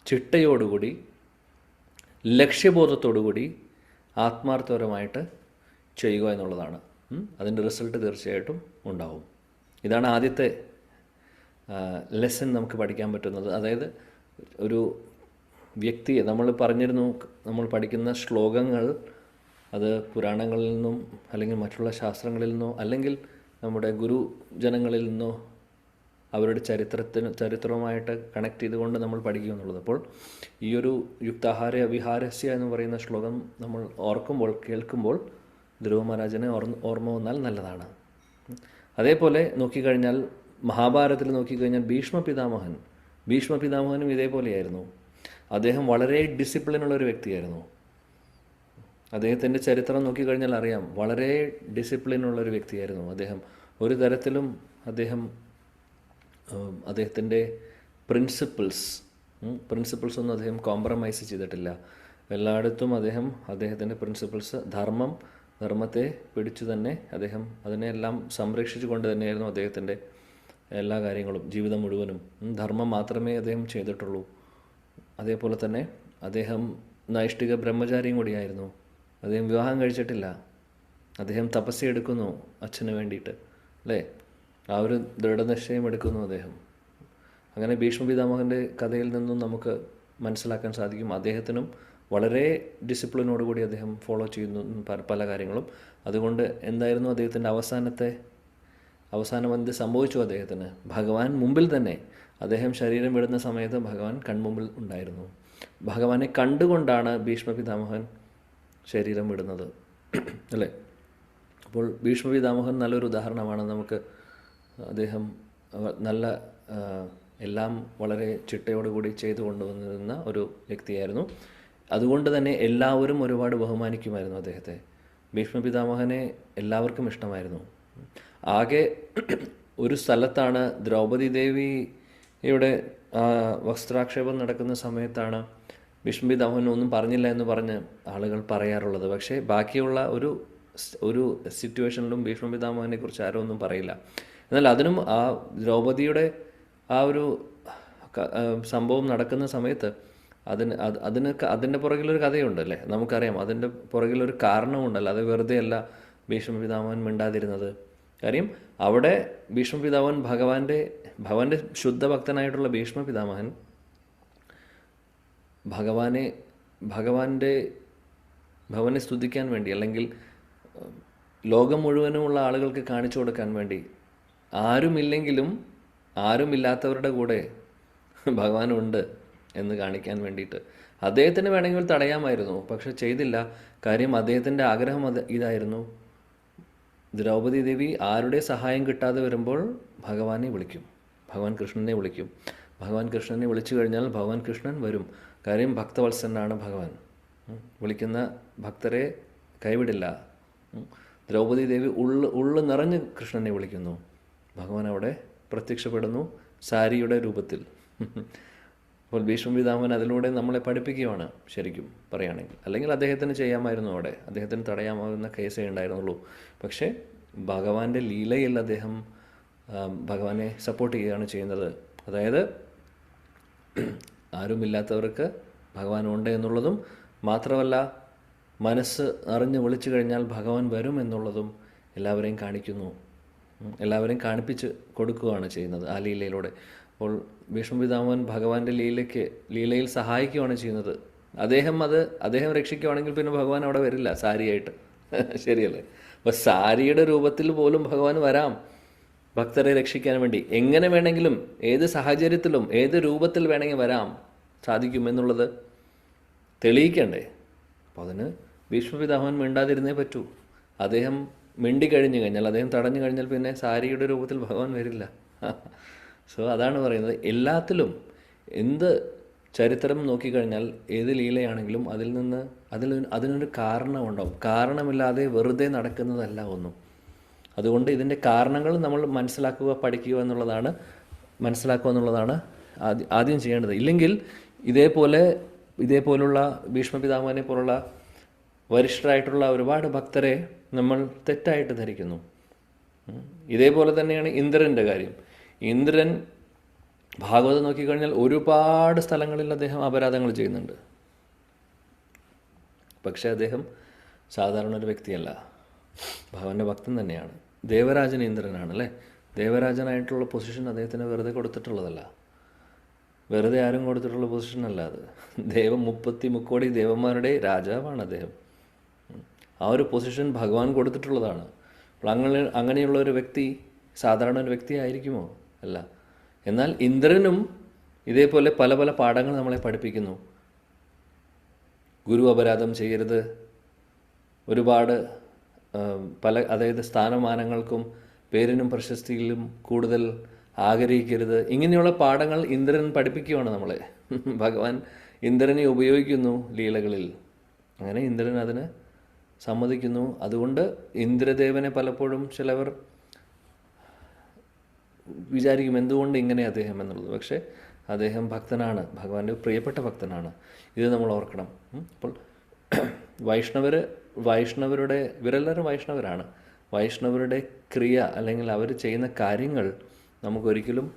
ചിട്ടയോടുകൂടി, ലക്ഷ്യബോധത്തോടുകൂടി, ആത്മാർത്ഥപരമായിട്ട് ചെയ്യുക എന്നുള്ളതാണ്. അതിൻ്റെ റിസൾട്ട് തീർച്ചയായിട്ടും ഉണ്ടാവും. ഇതാണ് ആദ്യത്തെ ലെസൺ നമുക്ക് പഠിക്കാൻ പറ്റുന്നത്. അതായത് ഒരു വ്യക്തിയെ, നമ്മൾ പഠിക്കുന്ന ശ്ലോകങ്ങൾ അത് പുരാണങ്ങളിൽ നിന്നും അല്ലെങ്കിൽ മറ്റുള്ള ശാസ്ത്രങ്ങളിൽ നിന്നോ അല്ലെങ്കിൽ നമ്മുടെ ഗുരുജനങ്ങളിൽ നിന്നോ അവരുടെ ചരിത്രവുമായിട്ട് കണക്ട് ചെയ്തുകൊണ്ട് നമ്മൾ പഠിക്കുക എന്നുള്ളത്. അപ്പോൾ ഈ ഒരു യുക്താഹാര വിഹാരസ്യ എന്ന് പറയുന്ന ശ്ലോകം നമ്മൾ കേൾക്കുമ്പോൾ ധ്രുവ മഹാരാജനെ ഓർമ്മ വന്നാൽ നല്ലതാണ്. അതേപോലെ നോക്കിക്കഴിഞ്ഞാൽ മഹാഭാരതത്തിൽ നോക്കിക്കഴിഞ്ഞാൽ ഭീഷ്മ പിതാമഹനും ഇതേപോലെയായിരുന്നു. അദ്ദേഹം വളരെ ഡിസിപ്ലിനുള്ളൊരു വ്യക്തിയായിരുന്നു. അദ്ദേഹത്തിൻ്റെ ചരിത്രം നോക്കിക്കഴിഞ്ഞാൽ അറിയാം, വളരെ ഡിസിപ്ലിനുള്ളൊരു വ്യക്തിയായിരുന്നു അദ്ദേഹം. ഒരു തരത്തിലും അദ്ദേഹത്തിൻ്റെ പ്രിൻസിപ്പിൾസ് ഒന്നും അദ്ദേഹം കോംപ്രമൈസ് ചെയ്തിട്ടില്ല. എല്ലായിടത്തും അദ്ദേഹത്തിൻ്റെ പ്രിൻസിപ്പിൾസ്, ധർമ്മത്തെ പിടിച്ചു തന്നെ അദ്ദേഹം അതിനെല്ലാം സംരക്ഷിച്ചു കൊണ്ട് തന്നെയായിരുന്നു അദ്ദേഹത്തിൻ്റെ എല്ലാ കാര്യങ്ങളും. ജീവിതം മുഴുവനും ധർമ്മം മാത്രമേ അദ്ദേഹം ചെയ്തിട്ടുള്ളൂ. അതേപോലെ തന്നെ അദ്ദേഹം നൈഷ്ഠിക ബ്രഹ്മചാരിയും കൂടിയായിരുന്നു. അദ്ദേഹം വിവാഹം കഴിച്ചിട്ടില്ല. അദ്ദേഹം തപസ്യ എടുക്കുന്നു അച്ഛന് വേണ്ടിയിട്ട്. അല്ലേ? ആ ഒരു ദൃഢനിശ്ചയം എടുക്കുന്നു അദ്ദേഹം. അങ്ങനെ ഭീഷ്മ പിതാമഹൻ്റെ കഥയിൽ നിന്നും നമുക്ക് മനസ്സിലാക്കാൻ സാധിക്കും, അദ്ദേഹത്തിനും വളരെ ഡിസിപ്ലിനോടുകൂടി അദ്ദേഹം ഫോളോ ചെയ്യുന്നു പല കാര്യങ്ങളും. അതുകൊണ്ട് എന്തായിരുന്നു അദ്ദേഹത്തിൻ്റെ അവസാനം എന്ത് സംഭവിച്ചു അദ്ദേഹത്തിന്? ഭഗവാൻ മുമ്പിൽ തന്നെ, അദ്ദേഹം ശരീരം വിടുന്ന സമയത്ത് ഭഗവാൻ കൺമുമ്പിൽ ഉണ്ടായിരുന്നു. ഭഗവാനെ കണ്ടുകൊണ്ടാണ് ഭീഷ്മ പിതാമഹൻ ശരീരം വിടുന്നത്, അല്ലേ? അപ്പോൾ ഭീഷ്മ പിതാമഹൻ നല്ലൊരു ഉദാഹരണമാണ് നമുക്ക്. അദ്ദേഹം നല്ല എല്ലാം വളരെ ചിട്ടയോടുകൂടി ചെയ്തു കൊണ്ടുവന്നിരുന്ന ഒരു വ്യക്തിയായിരുന്നു. അതുകൊണ്ട് തന്നെ എല്ലാവരും ഒരുപാട് ബഹുമാനിക്കുമായിരുന്നു അദ്ദേഹത്തെ. ഭീഷ്മ പിതാമഹനെ എല്ലാവർക്കും ഇഷ്ടമായിരുന്നു. ആകെ ഒരു സ്ഥലത്താണ് ദ്രൗപദി ദേവിയുടെ വസ്ത്രാക്ഷേപം നടക്കുന്ന സമയത്താണ് ഭീഷ്മ പിതാമഹൻ ഒന്നും പറഞ്ഞില്ല എന്ന് പറഞ്ഞ് ആളുകൾ പറയാറുള്ളത്. പക്ഷേ ബാക്കിയുള്ള ഒരു സിറ്റുവേഷനിലും ഭീഷ്മ പിതാമഹനെ കുറിച്ച് ആരും ഒന്നും പറയില്ല. എന്നാൽ അതിനും ആ ദ്രൗപദിയുടെ ആ ഒരു സംഭവം നടക്കുന്ന സമയത്ത് അതിൻ്റെ പുറകിലൊരു കഥയുണ്ട്, അല്ലേ? നമുക്കറിയാം അതിൻ്റെ പുറകിലൊരു കാരണമുണ്ടല്ലോ. അത് വെറുതെ അല്ല ഭീഷ്മ പിതാമഹൻ മിണ്ടാതിരുന്നത്. കാര്യം അവിടെ ഭീഷ്മ പിതാമഹൻ ഭഗവാന്റെ ശുദ്ധഭക്തനായിട്ടുള്ള ഭീഷ്മ പിതാമഹൻ ഭഗവാനെ സ്തുതിക്കാൻ വേണ്ടി, അല്ലെങ്കിൽ ലോകം മുഴുവനുമുള്ള ആളുകൾക്ക് കാണിച്ചു കൊടുക്കാൻ വേണ്ടി, ആരുമില്ലാത്തവരുടെ കൂടെ ഭഗവാനുണ്ട് എന്ന് കാണിക്കാൻ വേണ്ടിയിട്ട് അദ്ദേഹത്തിന് വേണമെങ്കിൽ തടയാമായിരുന്നു, പക്ഷെ ചെയ്തില്ല. കാര്യം അദ്ദേഹത്തിൻ്റെ ആഗ്രഹം ഇതായിരുന്നു. ദ്രൗപദി ദേവി ആരുടെ സഹായം കിട്ടാതെ വരുമ്പോൾ ഭഗവാനെ വിളിക്കും, ഭഗവാൻ കൃഷ്ണനെ വിളിക്കും. ഭഗവാൻ കൃഷ്ണനെ വിളിച്ചു കഴിഞ്ഞാൽ ഭഗവാൻ കൃഷ്ണൻ വരും. കാര്യം ഭക്തവത്സനാണ് ഭഗവാൻ, വിളിക്കുന്ന ഭക്തരെ കൈവിടില്ല. ദ്രൗപദി ദേവി ഉള്ളു നിറഞ്ഞ് കൃഷ്ണനെ വിളിക്കുന്നു. ഭഗവാൻ അവിടെ പ്രത്യക്ഷപ്പെടുന്നു സാരിയുടെ രൂപത്തിൽ. അപ്പോൾ ഭീഷ്മ പിതാമഹൻ അതിലൂടെ നമ്മളെ പഠിപ്പിക്കുകയാണ് ശരിക്കും പറയുകയാണെങ്കിൽ. അല്ലെങ്കിൽ അദ്ദേഹത്തിന് ചെയ്യാമായിരുന്നു, അവിടെ അദ്ദേഹത്തിന് തടയാമാവുന്ന കേസേ ഉണ്ടായിരുന്നുള്ളൂ. പക്ഷേ ഭഗവാന്റെ ലീലയിൽ അദ്ദേഹം ഭഗവാനെ സപ്പോർട്ട് ചെയ്യുകയാണ് ചെയ്യുന്നത്. അതായത് ആരുമില്ലാത്തവർക്ക് ഭഗവാനുണ്ട് എന്നുള്ളതും മാത്രമല്ല, മനസ്സ് അറിഞ്ഞ് വിളിച്ചു കഴിഞ്ഞാൽ ഭഗവാൻ വരും എന്നുള്ളതും എല്ലാവരെയും കാണിപ്പിച്ച് കൊടുക്കുകയാണ് ചെയ്യുന്നത് ആ ലീലയിലൂടെ. അപ്പോൾ ഭീഷ്മ പിതാമഹൻ ഭഗവാന്റെ ലീലയിൽ സഹായിക്കുകയാണ് ചെയ്യുന്നത്. അദ്ദേഹം രക്ഷിക്കുകയാണെങ്കിൽ പിന്നെ ഭഗവാൻ അവിടെ വരില്ല സാരിയായിട്ട്. ശരിയല്ലേ? അപ്പോൾ സാരിയുടെ രൂപത്തിൽ പോലും ഭഗവാൻ വരാം ഭക്തരെ രക്ഷിക്കാൻ വേണ്ടി. എങ്ങനെ വേണമെങ്കിലും, ഏത് സാഹചര്യത്തിലും, ഏത് രൂപത്തിൽ വേണമെങ്കിൽ വരാം സാധിക്കുമെന്നുള്ളത് തെളിയിക്കണ്ടേ? അപ്പോൾ അതിന് ഭീഷ്മ പിതാമഹൻ മിണ്ടാതിരുന്നേ പറ്റൂ. അദ്ദേഹം മിണ്ടിക്കഴിഞ്ഞു കഴിഞ്ഞാൽ, അദ്ദേഹം തടഞ്ഞു കഴിഞ്ഞാൽ പിന്നെ സാരിയുടെ രൂപത്തിൽ ഭഗവാൻ വരില്ല. സോ അതാണ് പറയുന്നത്, എല്ലാത്തിലും എന്ത് ചരിത്രം നോക്കിക്കഴിഞ്ഞാൽ, ഏത് ലീലയാണെങ്കിലും അതിനൊരു കാരണമുണ്ടാവും. കാരണമില്ലാതെ വെറുതെ നടക്കുന്നതല്ല ഒന്നും. അതുകൊണ്ട് ഇതിൻ്റെ കാരണങ്ങൾ നമ്മൾ മനസ്സിലാക്കുക എന്നുള്ളതാണ് ആദ്യം ചെയ്യേണ്ടത്. ഇല്ലെങ്കിൽ ഇതേപോലുള്ള ഭീഷ്മ പിതാമഹനെ പോലുള്ള വരിഷ്ഠരായിട്ടുള്ള ഒരുപാട് ഭക്തരെ നമ്മൾ തെറ്റായിട്ട് ധരിക്കുന്നു. ഇതേപോലെ തന്നെയാണ് ഇന്ദ്രൻ്റെ കാര്യം. ഇന്ദ്രൻ ഭാഗവതം നോക്കിക്കഴിഞ്ഞാൽ ഒരുപാട് സ്ഥലങ്ങളിൽ അദ്ദേഹം അപരാധങ്ങൾ ചെയ്യുന്നുണ്ട്. പക്ഷേ അദ്ദേഹം സാധാരണ ഒരു വ്യക്തിയല്ല, ഭഗവാന്റെ ഭക്തൻ തന്നെയാണ്. ദേവരാജൻ ഇന്ദ്രനാണ്, അല്ലേ? ദേവരാജനായിട്ടുള്ള പൊസിഷൻ അദ്ദേഹത്തിന് വെറുതെ കൊടുത്തിട്ടുള്ളതല്ല, വെറുതെ ആരും കൊടുത്തിട്ടുള്ള പൊസിഷനല്ല അത്. 30 മുക്കോടി ദേവന്മാരുടെ രാജാവാണ് അദ്ദേഹം. ആ ഒരു പൊസിഷൻ ഭഗവാൻ കൊടുത്തിട്ടുള്ളതാണ്. അപ്പോൾ അങ്ങനെയുള്ള ഒരു വ്യക്തി സാധാരണ ഒരു വ്യക്തി ആയിരിക്കുമോ? അല്ല. എന്നാൽ ഇന്ദ്രനും ഇതേപോലെ പല പല പാഠങ്ങൾ നമ്മളെ പഠിപ്പിക്കുന്നു. ഗുരു അപരാധം ചെയ്യരുത്, ഒരുപാട് അതായത് സ്ഥാനമാനങ്ങൾക്കും പേരിനും പ്രശസ്തിയിലും കൂടുതൽ ആഗ്രഹിക്കരുത്. ഇങ്ങനെയുള്ള പാഠങ്ങൾ ഇന്ദ്രൻ പഠിപ്പിക്കുകയാണ് നമ്മളെ. ഭഗവാൻ ഇന്ദ്രനെ ഉപയോഗിക്കുന്നു ലീലകളിൽ. അങ്ങനെ ഇന്ദ്രൻ അതിന് സമ്മതിക്കുന്നു. അതുകൊണ്ട് ഇന്ദ്രദേവനെ പലപ്പോഴും ചിലവർ വിചാരിക്കും എന്തുകൊണ്ട് ഇങ്ങനെ അദ്ദേഹം എന്നുള്ളത്. പക്ഷേ അദ്ദേഹം ഭക്തനാണ്, ഭഗവാന്റെ പ്രിയപ്പെട്ട ഭക്തനാണ്. ഇത് നമ്മൾ ഓർക്കണം. അപ്പോൾ ഇവരെല്ലാവരും വൈഷ്ണവരാണ്. വൈഷ്ണവരുടെ ക്രിയ അല്ലെങ്കിൽ അവർ ചെയ്യുന്ന കാര്യങ്ങൾ നമുക്കൊരിക്കലും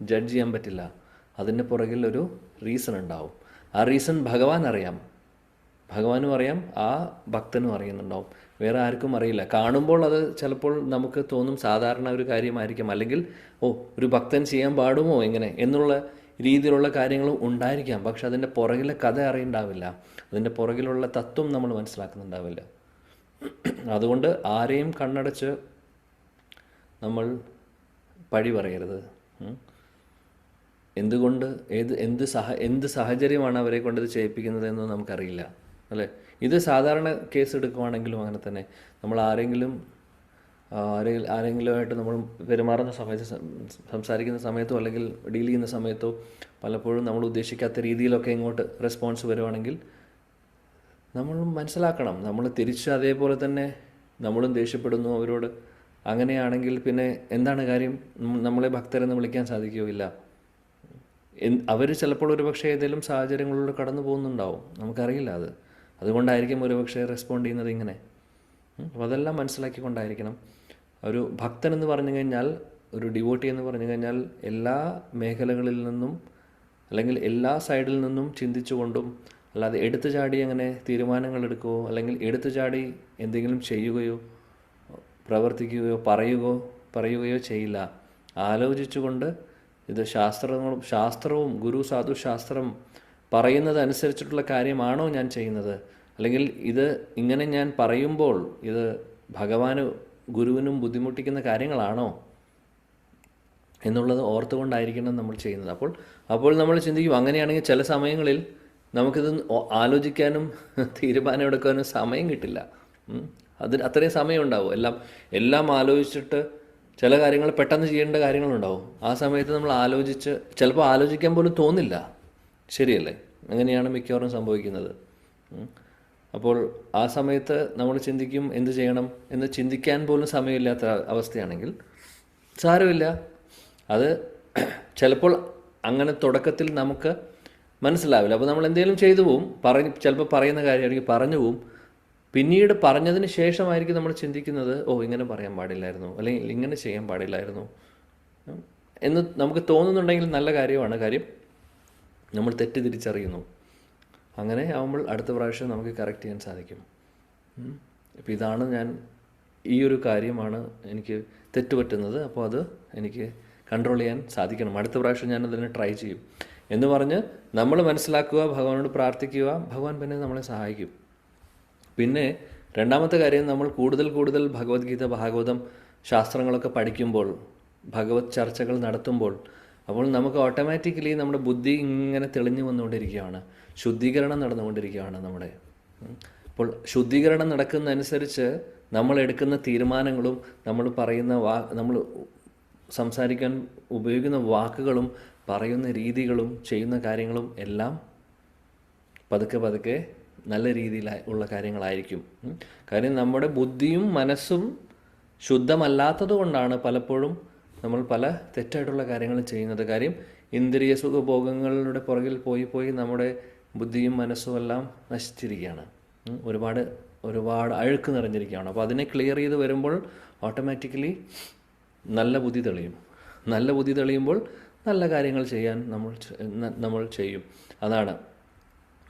ജഡ്ജ് ചെയ്യാൻ പറ്റില്ല. അതിൻ്റെ പുറകിൽ ഒരു റീസൺ ഉണ്ടാവും. ആ റീസൺ ഭഗവാനും അറിയാം, ആ ഭക്തനും അറിയുന്നുണ്ടാവും. വേറെ ആർക്കും അറിയില്ല. കാണുമ്പോൾ അത് ചിലപ്പോൾ നമുക്ക് തോന്നും സാധാരണ ഒരു കാര്യമായിരിക്കും, അല്ലെങ്കിൽ ഓ ഒരു ഭക്തൻ ചെയ്യാൻ പാടുമോ ഇങ്ങനെ എന്നുള്ള രീതിയിലുള്ള കാര്യങ്ങളും ഉണ്ടായിരിക്കാം. പക്ഷെ അതിൻ്റെ പുറകിലെ കഥ അറിയണ്ടാവില്ല, അതിൻ്റെ പുറകിലുള്ള തത്വം നമ്മൾ മനസ്സിലാക്കുന്നുണ്ടാവില്ല. അതുകൊണ്ട് ആരെയും കണ്ണടച്ച് നമ്മൾ പഴി പറയരുത്. എന്തുകൊണ്ട് എന്ത് സാഹചര്യമാണ് അവരെ കൊണ്ട് ഇത് ചെയ്യിപ്പിക്കുന്നതെന്ന് നമുക്കറിയില്ല, അല്ലേ? ഇത് സാധാരണ കേസ് എടുക്കുവാണെങ്കിലും അങ്ങനെ തന്നെ. നമ്മൾ ആരെങ്കിലുമായിട്ട് നമ്മൾ പെരുമാറുന്ന സമയത്ത്, സംസാരിക്കുന്ന സമയത്തോ അല്ലെങ്കിൽ ഡീൽ ചെയ്യുന്ന സമയത്തോ പലപ്പോഴും നമ്മൾ ഉദ്ദേശിക്കാത്ത രീതിയിലൊക്കെ ഇങ്ങോട്ട് റെസ്പോൺസ് വരുവാണെങ്കിൽ നമ്മൾ മനസ്സിലാക്കണം, നമ്മൾ തിരിച്ച് അതേപോലെ തന്നെ നമ്മളും ദേഷ്യപ്പെടുന്നു അവരോട്. അങ്ങനെയാണെങ്കിൽ പിന്നെ എന്താണ് കാര്യം? നമ്മളെ ഭക്തരെന്ന് വിളിക്കാൻ സാധിക്കുകയില്ല. അവർ ചിലപ്പോൾ ഒരുപക്ഷെ ഏതെങ്കിലും സാഹചര്യങ്ങളിലൂടെ കടന്നു പോകുന്നുണ്ടാവും, നമുക്കറിയില്ല അത്. അതുകൊണ്ടായിരിക്കും ഒരുപക്ഷെ റെസ്പോണ്ട് ചെയ്യുന്നത് ഇങ്ങനെ. അപ്പോൾ അതെല്ലാം മനസ്സിലാക്കിക്കൊണ്ടായിരിക്കണം. ഒരു ഭക്തൻ എന്ന് പറഞ്ഞു കഴിഞ്ഞാൽ, ഒരു ഡിവോട്ടി എന്ന് പറഞ്ഞു കഴിഞ്ഞാൽ എല്ലാ മേഖലകളിൽ നിന്നും അല്ലെങ്കിൽ എല്ലാ സൈഡിൽ നിന്നും ചിന്തിച്ചുകൊണ്ടും, അല്ലാതെ എടുത്തു ചാടി അങ്ങനെ തീരുമാനങ്ങൾ എടുക്കുകയോ അല്ലെങ്കിൽ എടുത്തു ചാടി എന്തെങ്കിലും ചെയ്യുകയോ പ്രവർത്തിക്കുകയോ പറയുകയോ ചെയ്യില്ല. ആലോചിച്ചുകൊണ്ട് ഇത് ശാസ്ത്രവും ഗുരു സാധു ശാസ്ത്രം പറയുന്നത് അനുസരിച്ചിട്ടുള്ള കാര്യമാണോ ഞാൻ ചെയ്യുന്നത്, അല്ലെങ്കിൽ ഇത് ഇങ്ങനെ ഞാൻ പറയുമ്പോൾ ഇത് ഭഗവാന് ഗുരുവിനും ബുദ്ധിമുട്ടിക്കുന്ന കാര്യങ്ങളാണോ എന്നുള്ളത് ഓർത്തുകൊണ്ടായിരിക്കണം നമ്മൾ ചെയ്യുന്നത്. അപ്പോൾ നമ്മൾ ചിന്തിക്കും, അങ്ങനെയാണെങ്കിൽ ചില സമയങ്ങളിൽ നമുക്കിത് ആലോചിക്കാനും തീരുമാനമെടുക്കാനും സമയം കിട്ടില്ല. അത്രയും സമയം ഉണ്ടാവും. എല്ലാം ആലോചിച്ചിട്ട് ചില കാര്യങ്ങൾ പെട്ടെന്ന് ചെയ്യേണ്ട കാര്യങ്ങളുണ്ടാവും. ആ സമയത്ത് നമ്മൾ ചിലപ്പോൾ ആലോചിക്കാൻ പോലും തോന്നില്ല. ശരിയല്ലേ? അങ്ങനെയാണ് മിക്കവാറും സംഭവിക്കുന്നത്. അപ്പോൾ ആ സമയത്ത് നമ്മൾ ചിന്തിക്കും എന്ത് ചെയ്യണം എന്ന് ചിന്തിക്കാൻ പോലും സമയമില്ലാത്ത അവസ്ഥയാണെങ്കിൽ സാരമില്ല. അത് ചിലപ്പോൾ അങ്ങനെ തുടക്കത്തിൽ നമുക്ക് മനസ്സിലാവില്ല. അപ്പോൾ നമ്മൾ എന്തെങ്കിലും ചെയ്തു പോവും, ചിലപ്പോൾ പറയുന്ന കാര്യമായിരിക്കും പറഞ്ഞു പോവും. പിന്നീട് പറഞ്ഞതിന് ശേഷമായിരിക്കും നമ്മൾ ചിന്തിക്കുന്നത്, ഓ ഇങ്ങനെ പറയാൻ പാടില്ലായിരുന്നു, അല്ലെങ്കിൽ ഇങ്ങനെ ചെയ്യാൻ പാടില്ലായിരുന്നു എന്ന് നമുക്ക് തോന്നുന്നുണ്ടെങ്കിൽ നല്ല കാര്യമാണ്. കാര്യം നമ്മൾ തെറ്റ് തിരിച്ചറിയുന്നു. അങ്ങനെ ആകുമ്പോൾ അടുത്ത പ്രാവശ്യം നമുക്ക് കറക്റ്റ് ചെയ്യാൻ സാധിക്കും. അപ്പോൾ ഇതാണ് ഈ ഒരു കാര്യമാണ് എനിക്ക് തെറ്റുപറ്റുന്നത്, അപ്പോൾ അത് എനിക്ക് കൺട്രോൾ ചെയ്യാൻ സാധിക്കണം. അടുത്ത പ്രാവശ്യം ഞാനതിനെ ട്രൈ ചെയ്യും എന്ന് പറഞ്ഞ് നമ്മൾ മനസ്സിലാക്കുക, ഭഗവാനോട് പ്രാർത്ഥിക്കുക. ഭഗവാൻ പിന്നെ നമ്മളെ സഹായിക്കും. പിന്നെ രണ്ടാമത്തെ കാര്യം, നമ്മൾ കൂടുതൽ ഭഗവത്ഗീത, ഭാഗവതം, ശാസ്ത്രങ്ങളൊക്കെ പഠിക്കുമ്പോൾ, ഭഗവത് ചർച്ചകൾ നടത്തുമ്പോൾ, അപ്പോൾ നമുക്ക് ഓട്ടോമാറ്റിക്കലി നമ്മുടെ ബുദ്ധി ഇങ്ങനെ തെളിഞ്ഞു വന്നുകൊണ്ടിരിക്കുകയാണ്, ശുദ്ധീകരണം നടന്നുകൊണ്ടിരിക്കുകയാണ് നമ്മുടെ. അപ്പോൾ ശുദ്ധീകരണം നടക്കുന്നതനുസരിച്ച് നമ്മൾ എടുക്കുന്ന തീരുമാനങ്ങളും നമ്മൾ സംസാരിക്കാൻ ഉപയോഗിക്കുന്ന വാക്കുകളും പറയുന്ന രീതികളും ചെയ്യുന്ന കാര്യങ്ങളും എല്ലാം പതുക്കെ നല്ല രീതിയിൽ ഉള്ള കാര്യങ്ങളായിരിക്കും. കാര്യം നമ്മുടെ ബുദ്ധിയും മനസ്സും ശുദ്ധമല്ലാത്തത് കൊണ്ടാണ് പലപ്പോഴും നമ്മൾ പല തെറ്റായിട്ടുള്ള കാര്യങ്ങൾ ചെയ്യുന്നത്. കാര്യം ഇന്ദ്രിയ സുഖഭോഗങ്ങളുടെ പുറകിൽ പോയി നമ്മുടെ ബുദ്ധിയും മനസ്സും എല്ലാം നശിച്ചിരിക്കുകയാണ്. ഒരുപാട് അഴുക്ക് നിറഞ്ഞിരിക്കുകയാണ്. അപ്പോൾ അതിനെ ക്ലിയർ ചെയ്ത് വരുമ്പോൾ ഓട്ടോമാറ്റിക്കലി നല്ല ബുദ്ധി തെളിയും. നല്ല ബുദ്ധി തെളിയുമ്പോൾ നല്ല കാര്യങ്ങൾ ചെയ്യാൻ നമ്മൾ ചെയ്യും. അതാണ്.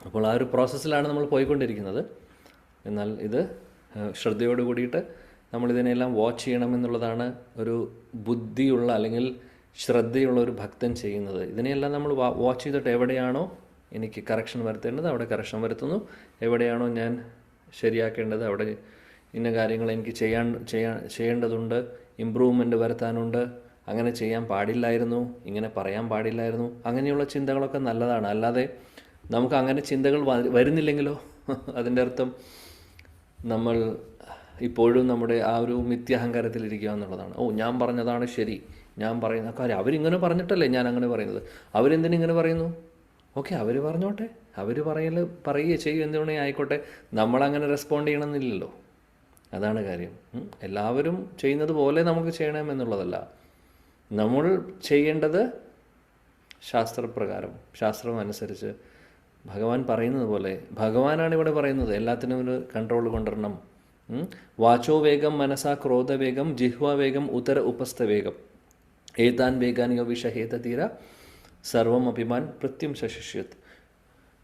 അപ്പോൾ ആ ഒരു പ്രോസസ്സിലാണ് നമ്മൾ പോയിക്കൊണ്ടിരിക്കുന്നത്. എന്നാൽ ഇത് ശ്രദ്ധയോട് കൂടിയിട്ട് നമ്മളിതിനെല്ലാം വാച്ച് ചെയ്യണമെന്നുള്ളതാണ് ഒരു ബുദ്ധിയുള്ള അല്ലെങ്കിൽ ശ്രദ്ധയുള്ള ഒരു ഭക്തൻ ചെയ്യുന്നത്. ഇതിനെയെല്ലാം നമ്മൾ വാച്ച് ചെയ്തിട്ട് എവിടെയാണോ എനിക്ക് കറക്ഷൻ വരുത്തേണ്ടത് അവിടെ കറക്ഷൻ വരുത്തുന്നു, എവിടെയാണോ ഞാൻ ശരിയാക്കേണ്ടത് അവിടെ ഇന്ന കാര്യങ്ങൾ എനിക്ക് ചെയ്യേണ്ടതുണ്ട്, ഇമ്പ്രൂവ്മെൻറ്റ് വരുത്താനുണ്ട്, അങ്ങനെ ചെയ്യാൻ പാടില്ലായിരുന്നു, ഇങ്ങനെ പറയാൻ പാടില്ലായിരുന്നു, അങ്ങനെയുള്ള ചിന്തകളൊക്കെ നല്ലതാണ്. അല്ലാതെ നമുക്ക് അങ്ങനെ ചിന്തകൾ വരുന്നില്ലെങ്കിലോ അതിൻ്റെ അർത്ഥം നമ്മൾ ഇപ്പോഴും നമ്മുടെ ആ ഒരു മിഥ്യാഹങ്കാരത്തിലിരിക്കുക എന്നുള്ളതാണ്. ഓ ഞാൻ പറഞ്ഞതാണ് ശരി, ഞാൻ പറയുന്ന കാര്യം അവരിങ്ങനെ പറഞ്ഞിട്ടല്ലേ ഞാൻ അങ്ങനെ പറയുന്നത്, അവരെന്തിനിങ്ങനെ പറയുന്നു, ഓക്കെ അവർ പറഞ്ഞോട്ടെ, അവർ പറയുകയോ ചെയ്യും, എന്തുകൊണ്ടേ ആയിക്കോട്ടെ, നമ്മളങ്ങനെ റെസ്പോണ്ട് ചെയ്യണമെന്നില്ലല്ലോ. അതാണ് കാര്യം. എല്ലാവരും ചെയ്യുന്നത് പോലെ നമുക്ക് ചെയ്യണമെന്നുള്ളതല്ല. നമ്മൾ ചെയ്യേണ്ടത് ശാസ്ത്രപ്രകാരം, ശാസ്ത്രം അനുസരിച്ച് ഭഗവാൻ പറയുന്നത് പോലെ. ഭഗവാനാണ് ഇവിടെ പറയുന്നത് എല്ലാത്തിനും ഒരു കൺട്രോൾ കൊണ്ടുവരണം. വാചോ വേഗം മനസാ ക്രോധവേഗം ജിഹ്വാവേഗം ഉത്തര ഉപസ്ഥവേഗം ഏതാൻ വേഗാൻ യോ വിഷഹേത തീര സർവം അഭിമാൻ പ്രത്യം ശശിഷ്യത്.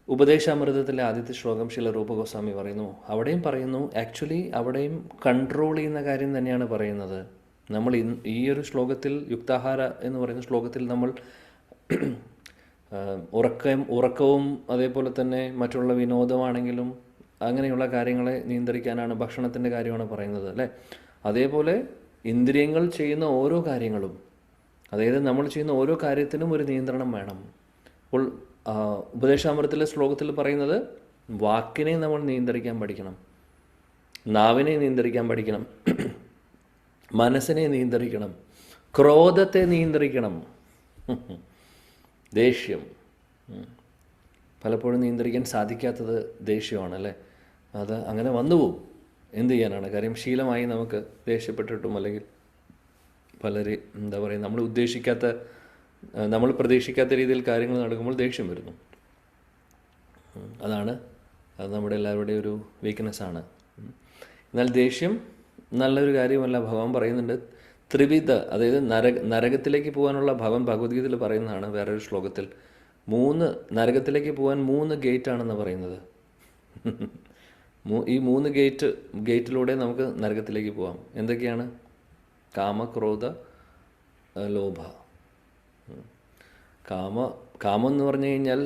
ഉപദേശാമൃതത്തിലെ ആദ്യത്തെ ശ്ലോകം ശില രൂപഗോസ്വാമി പറയുന്നു. അവിടെയും പറയുന്നു, ആക്ച്വലി അവിടെയും കൺട്രോൾ ചെയ്യുന്ന കാര്യം തന്നെയാണ് പറയുന്നത്. നമ്മൾ ഈ ഒരു ശ്ലോകത്തിൽ, യുക്താഹാര എന്ന് പറയുന്ന ശ്ലോകത്തിൽ നമ്മൾ ഉറക്കവും അതേപോലെ തന്നെ മറ്റുള്ള വിനോദമാണെങ്കിലും അങ്ങനെയുള്ള കാര്യങ്ങളെ നിയന്ത്രിക്കാനാണ്, ഭക്ഷണത്തിൻ്റെ കാര്യമാണ് പറയുന്നത് അല്ലേ. അതേപോലെ ഇന്ദ്രിയങ്ങൾ ചെയ്യുന്ന ഓരോ കാര്യങ്ങളും, അതായത് നമ്മൾ ചെയ്യുന്ന ഓരോ കാര്യത്തിനും ഒരു നിയന്ത്രണം വേണം. അപ്പോൾ ഉപദേശാമൃതത്തിലെ ശ്ലോകത്തിൽ പറയുന്നത്, വാക്കിനെ നമ്മൾ നിയന്ത്രിക്കാൻ പഠിക്കണം, നാവിനെ നിയന്ത്രിക്കാൻ പഠിക്കണം, മനസ്സിനെ നിയന്ത്രിക്കണം, ക്രോധത്തെ നിയന്ത്രിക്കണം. ദേഷ്യം പലപ്പോഴും നിയന്ത്രിക്കാൻ സാധിക്കാത്തത് ദേഷ്യമാണ് അല്ലേ. അത് അങ്ങനെ വന്നുപോകും. എന്ത് ചെയ്യാനാണ്, കാര്യം ശീലമായി നമുക്ക് ദേഷ്യപ്പെട്ടിട്ടും അല്ലെങ്കിൽ പലരെ എന്താ പറയുക, നമ്മൾ പ്രതീക്ഷിക്കാത്ത രീതിയിൽ കാര്യങ്ങൾ നടക്കുമ്പോൾ ദേഷ്യം വരുന്നു. അത് നമ്മുടെ എല്ലാവരുടെയും ഒരു വീക്ക്നെസ്സാണ്. എന്നാൽ ദേഷ്യം നല്ലൊരു കാര്യമല്ല. ഭഗവാൻ പറയുന്നുണ്ട് ത്രിവിധ, അതായത് നരകത്തിലേക്ക് പോകാനുള്ള, ഭഗവത്ഗീതയിൽ പറയുന്നതാണ് വേറൊരു ശ്ലോകത്തിൽ, നരകത്തിലേക്ക് പോകാൻ 3 ഗേറ്റാണെന്ന് പറയുന്നത്. ഈ 3 ഗേറ്റിലൂടെ നമുക്ക് നരകത്തിലേക്ക് പോകാം. എന്തൊക്കെയാണ്? കാമ, ക്രോധ, ലോഭ. കാമം എന്ന് പറഞ്ഞു കഴിഞ്ഞാൽ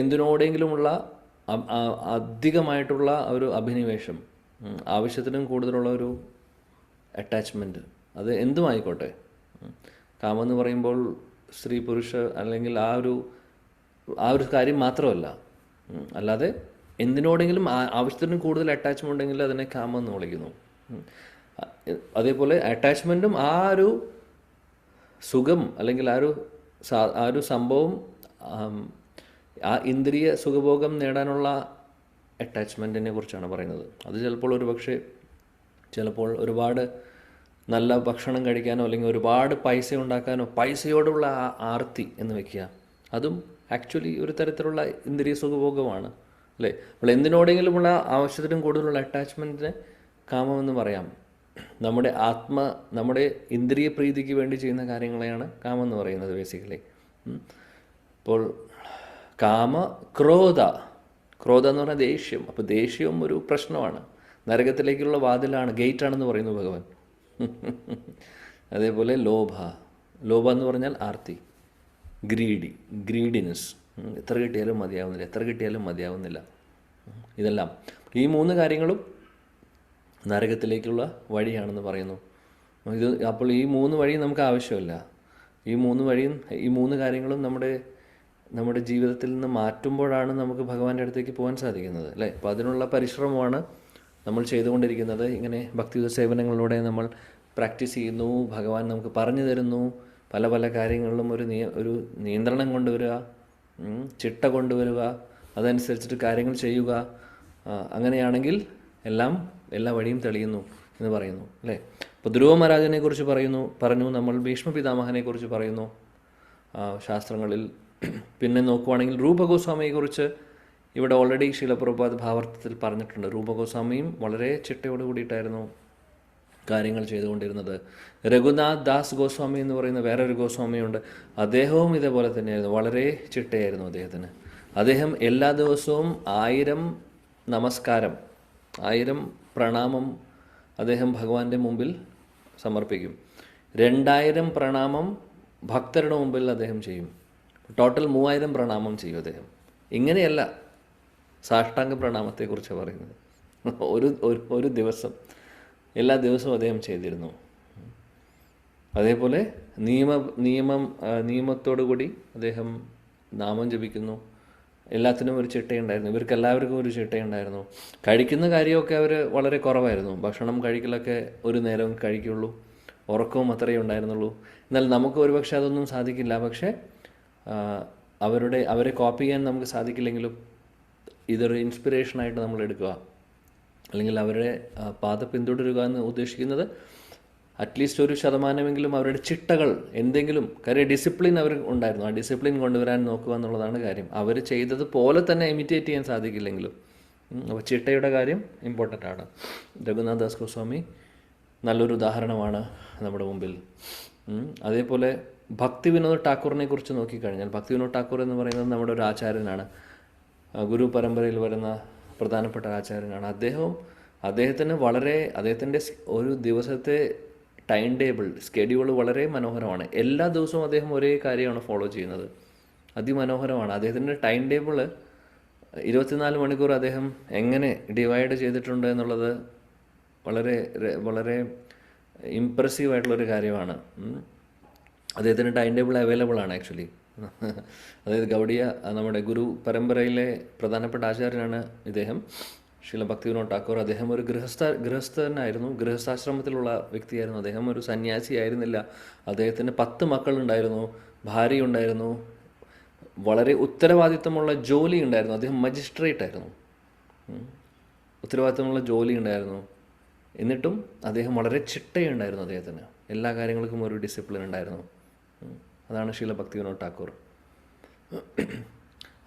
എന്തിനോടെങ്കിലുമുള്ള അധികമായിട്ടുള്ള ഒരു അഭിനിവേശം, ആവശ്യത്തിനും കൂടുതലുള്ള ഒരു അറ്റാച്ച്മെൻറ്റ്, അത് എന്തുമായിക്കോട്ടെ. കാമം എന്ന് പറയുമ്പോൾ സ്ത്രീ പുരുഷ അല്ലെങ്കിൽ ആ ഒരു കാര്യം മാത്രമല്ല, അല്ലാതെ എന്തിനോടെങ്കിലും ആവശ്യത്തിനും കൂടുതൽ അറ്റാച്ച്മെൻ്റ് ഉണ്ടെങ്കിൽ അതിനെ കാമം എന്ന് വിളിക്കുന്നു. അതേപോലെ അറ്റാച്ച്മെൻറ്റും ആ ഒരു സുഖം അല്ലെങ്കിൽ ആ ഒരു സംഭവം, ആ ഇന്ദ്രിയ സുഖഭോഗം നേടാനുള്ള അറ്റാച്ച്മെൻറ്റിനെ കുറിച്ചാണ് പറയുന്നത്. അത് ചിലപ്പോൾ ഒരുപാട് നല്ല ഭക്ഷണം കഴിക്കാനോ അല്ലെങ്കിൽ ഒരുപാട് പൈസ ഉണ്ടാക്കാനോ, പൈസയോടുള്ള ആർത്തി എന്ന് വെക്കുക, അതും ആക്ച്വലി ഒരു തരത്തിലുള്ള ഇന്ദ്രിയ സുഖഭോഗമാണ് അല്ലേ. അപ്പോൾ എന്തിനോടെങ്കിലുമുള്ള ആവശ്യത്തിനും കൂടുതലുള്ള അറ്റാച്ച്മെൻറ്റിനെ കാമമെന്ന് പറയാം. നമ്മുടെ ഇന്ദ്രിയ പ്രീതിക്ക് വേണ്ടി ചെയ്യുന്ന കാര്യങ്ങളെയാണ് കാമെന്ന് പറയുന്നത് ബേസിക്കലി. അപ്പോൾ ക്രോധ എന്ന് പറഞ്ഞാൽ ദേഷ്യം. അപ്പോൾ ദേഷ്യവും ഒരു പ്രശ്നമാണ്, നരകത്തിലേക്കുള്ള വാതിലാണ്, ഗേറ്റാണെന്ന് പറയുന്നു ഭഗവാൻ. അതേപോലെ ലോഭ എന്ന് പറഞ്ഞാൽ ആർത്തി, ഗ്രീഡിനെസ്, എത്ര കിട്ടിയാലും മതിയാവുന്നില്ല. ഇതെല്ലാം ഈ 3 കാര്യങ്ങളും നരകത്തിലേക്കുള്ള വഴിയാണെന്ന് പറയുന്നു. അപ്പോൾ ഈ 3 വഴിയും നമുക്ക് ആവശ്യമില്ല. ഈ 3 കാര്യങ്ങളും നമ്മുടെ ജീവിതത്തിൽ നിന്ന് മാറ്റുമ്പോഴാണ് നമുക്ക് ഭഗവാന്റെ അടുത്തേക്ക് പോകാൻ സാധിക്കുന്നത് അല്ലേ. അപ്പോൾ അതിനുള്ള പരിശ്രമമാണ് നമ്മൾ ചെയ്തുകൊണ്ടിരിക്കുന്നത്. ഇങ്ങനെ ഭക്തിയുത സേവനങ്ങളിലൂടെ നമ്മൾ പ്രാക്ടീസ് ചെയ്യുന്നു, ഭഗവാൻ നമുക്ക് പറഞ്ഞു തരുന്നു. പല കാര്യങ്ങളിലും ഒരു നിയന്ത്രണം കൊണ്ടുവരിക, ചിട്ട കൊണ്ടുവരിക, അതനുസരിച്ചിട്ട് കാര്യങ്ങൾ ചെയ്യുക. അങ്ങനെയാണെങ്കിൽ എല്ലാ വഴിയും തെളിയുന്നു എന്ന് പറയുന്നു അല്ലേ. അപ്പോൾ ധ്രുവ മഹാരാജനെ കുറിച്ച് പറഞ്ഞു, നമ്മൾ ഭീഷ്മ പിതാമഹനെ കുറിച്ച് പറയുന്നു ശാസ്ത്രങ്ങളിൽ. പിന്നെ നോക്കുവാണെങ്കിൽ രൂപഗോസ്വാമിയെക്കുറിച്ച് ഇവിടെ ഓൾറെഡി ശീലപ്രഭുപാദ് ഭാവാർത്ഥത്തിൽ പറഞ്ഞിട്ടുണ്ട്. രൂപഗോസ്വാമിയും വളരെ ചിട്ടയോട് കൂടിയിട്ടായിരുന്നു കാര്യങ്ങൾ ചെയ്തുകൊണ്ടിരുന്നത്. രഘുനാഥ് ദാസ് ഗോസ്വാമി എന്ന് പറയുന്ന വേറൊരു ഗോസ്വാമിയുണ്ട്. അദ്ദേഹവും ഇതേപോലെ തന്നെയായിരുന്നു, വളരെ ചിട്ടയായിരുന്നു അദ്ദേഹത്തിന്. അദ്ദേഹം എല്ലാ ദിവസവും 1000 നമസ്കാരം, 1000 പ്രണാമം അദ്ദേഹം ഭഗവാന്റെ മുമ്പിൽ സമർപ്പിക്കും. 2000 പ്രണാമം ഭക്തരുടെ മുമ്പിൽ അദ്ദേഹം ചെയ്യും. ടോട്ടൽ 3000 പ്രണാമം ചെയ്യും അദ്ദേഹം. ഇങ്ങനെയല്ല സാഷ്ടാംഗ പ്രണാമത്തെക്കുറിച്ച് പറയുന്നത്. ഒരു ദിവസം, എല്ലാ ദിവസവും അദ്ദേഹം ചെയ്തിരുന്നു. അതേപോലെ നിയമത്തോടു കൂടി അദ്ദേഹം നാമം ജപിക്കുന്നു. എല്ലാത്തിനും ഒരു ചിട്ടയുണ്ടായിരുന്നു, ഇവർക്കെല്ലാവർക്കും ഒരു ചിട്ടയുണ്ടായിരുന്നു. കഴിക്കുന്ന കാര്യമൊക്കെ അവർ വളരെ കുറവായിരുന്നു. ഭക്ഷണം കഴിക്കലൊക്കെ ഒരു നേരം കഴിക്കുള്ളൂ, ഉറക്കവും അത്രയേ ഉണ്ടായിരുന്നുള്ളൂ. എന്നാൽ നമുക്ക് ഒരുപക്ഷെ അതൊന്നും സാധിക്കില്ല. പക്ഷേ അവരെ കോപ്പി ചെയ്യാൻ നമുക്ക് സാധിക്കില്ലെങ്കിലും ഇതൊരു ഇൻസ്പിറേഷനായിട്ട് നമ്മൾ എടുക്കുക, അല്ലെങ്കിൽ അവരുടെ പാത പിന്തുടരുക എന്ന് ഉദ്ദേശിക്കുന്നത് അറ്റ്ലീസ്റ്റ് 1% അവരുടെ ചിട്ടകൾ എന്തെങ്കിലും കാര്യം, ഡിസിപ്ലിൻ അവർ ഉണ്ടായിരുന്നു. ആ ഡിസിപ്ലിൻ കൊണ്ടുവരാൻ നോക്കുക എന്നുള്ളതാണ് കാര്യം. അവർ ചെയ്തത് പോലെ തന്നെ ഇമിറ്റേറ്റ് ചെയ്യാൻ സാധിക്കില്ലെങ്കിലും. അപ്പോൾ ചിട്ടയുടെ കാര്യം ഇമ്പോർട്ടൻ്റ് ആണ്. രഘുനാഥ് ദാസ് ഗോസ്വാമി നല്ലൊരു ഉദാഹരണമാണ് നമ്മുടെ മുമ്പിൽ. അതേപോലെ ഭക്തി വിനോദ് ടാക്കൂറിനെ കുറിച്ച് നോക്കിക്കഴിഞ്ഞാൽ, ഭക്തി വിനോദ് ടാക്കൂർ എന്ന് പറയുന്നത് നമ്മുടെ ഒരു ആചാര്യനാണ്, ഗുരു പരമ്പരയിൽ വരുന്ന പ്രധാനപ്പെട്ട ആചാര്യനാണ്. അദ്ദേഹത്തിൻ്റെ ഒരു ദിവസത്തെ ടൈം ടേബിൾ സ്കെഡ്യൂൾ വളരെ മനോഹരമാണ്. എല്ലാ ദിവസവും അദ്ദേഹം ഒരേ കാര്യമാണ് ഫോളോ ചെയ്യുന്നത്. അതിമനോഹരമാണ്. അദ്ദേഹത്തിൻ്റെ ടൈം ടേബിൾ 24 മണിക്കൂർ അദ്ദേഹം എങ്ങനെ ഡിവൈഡ് ചെയ്തിട്ടുണ്ട് എന്നുള്ളത് വളരെ വളരെ ഇമ്പ്രസീവ് ആയിട്ടുള്ളൊരു കാര്യമാണ്. അദ്ദേഹത്തിൻ്റെ ടൈം ടേബിൾ അവൈലബിൾ ആണ് ആക്ച്വലി. അതായത് ഗൗഡിയ നമ്മുടെ ഗുരു പരമ്പരയിലെ പ്രധാനപ്പെട്ട ആചാര്യനാണ് ഇദ്ദേഹം, ശ്രീല ഭക്തി വിനോദ് ടാക്കൂർ. അദ്ദേഹം ഒരു ഗൃഹസ്ഥനായിരുന്നു, ഗൃഹസ്ഥാശ്രമത്തിലുള്ള വ്യക്തിയായിരുന്നു. അദ്ദേഹം ഒരു സന്യാസി ആയിരുന്നില്ല. അദ്ദേഹത്തിന് 10 മക്കളുണ്ടായിരുന്നു, ഭാര്യയുണ്ടായിരുന്നു, വളരെ ഉത്തരവാദിത്തമുള്ള ജോലി ഉണ്ടായിരുന്നു. അദ്ദേഹം മജിസ്ട്രേറ്റ് ആയിരുന്നു, ഉത്തരവാദിത്തമുള്ള ജോലി ഉണ്ടായിരുന്നു. എന്നിട്ടും അദ്ദേഹം വളരെ ചിട്ടയുണ്ടായിരുന്നു. അദ്ദേഹത്തിന് എല്ലാ കാര്യങ്ങൾക്കും ഒരു ഡിസിപ്ലിൻ ഉണ്ടായിരുന്നു. അതാണ് ശ്രീല ഭക്തി വിനോദ് ടാക്കൂർ.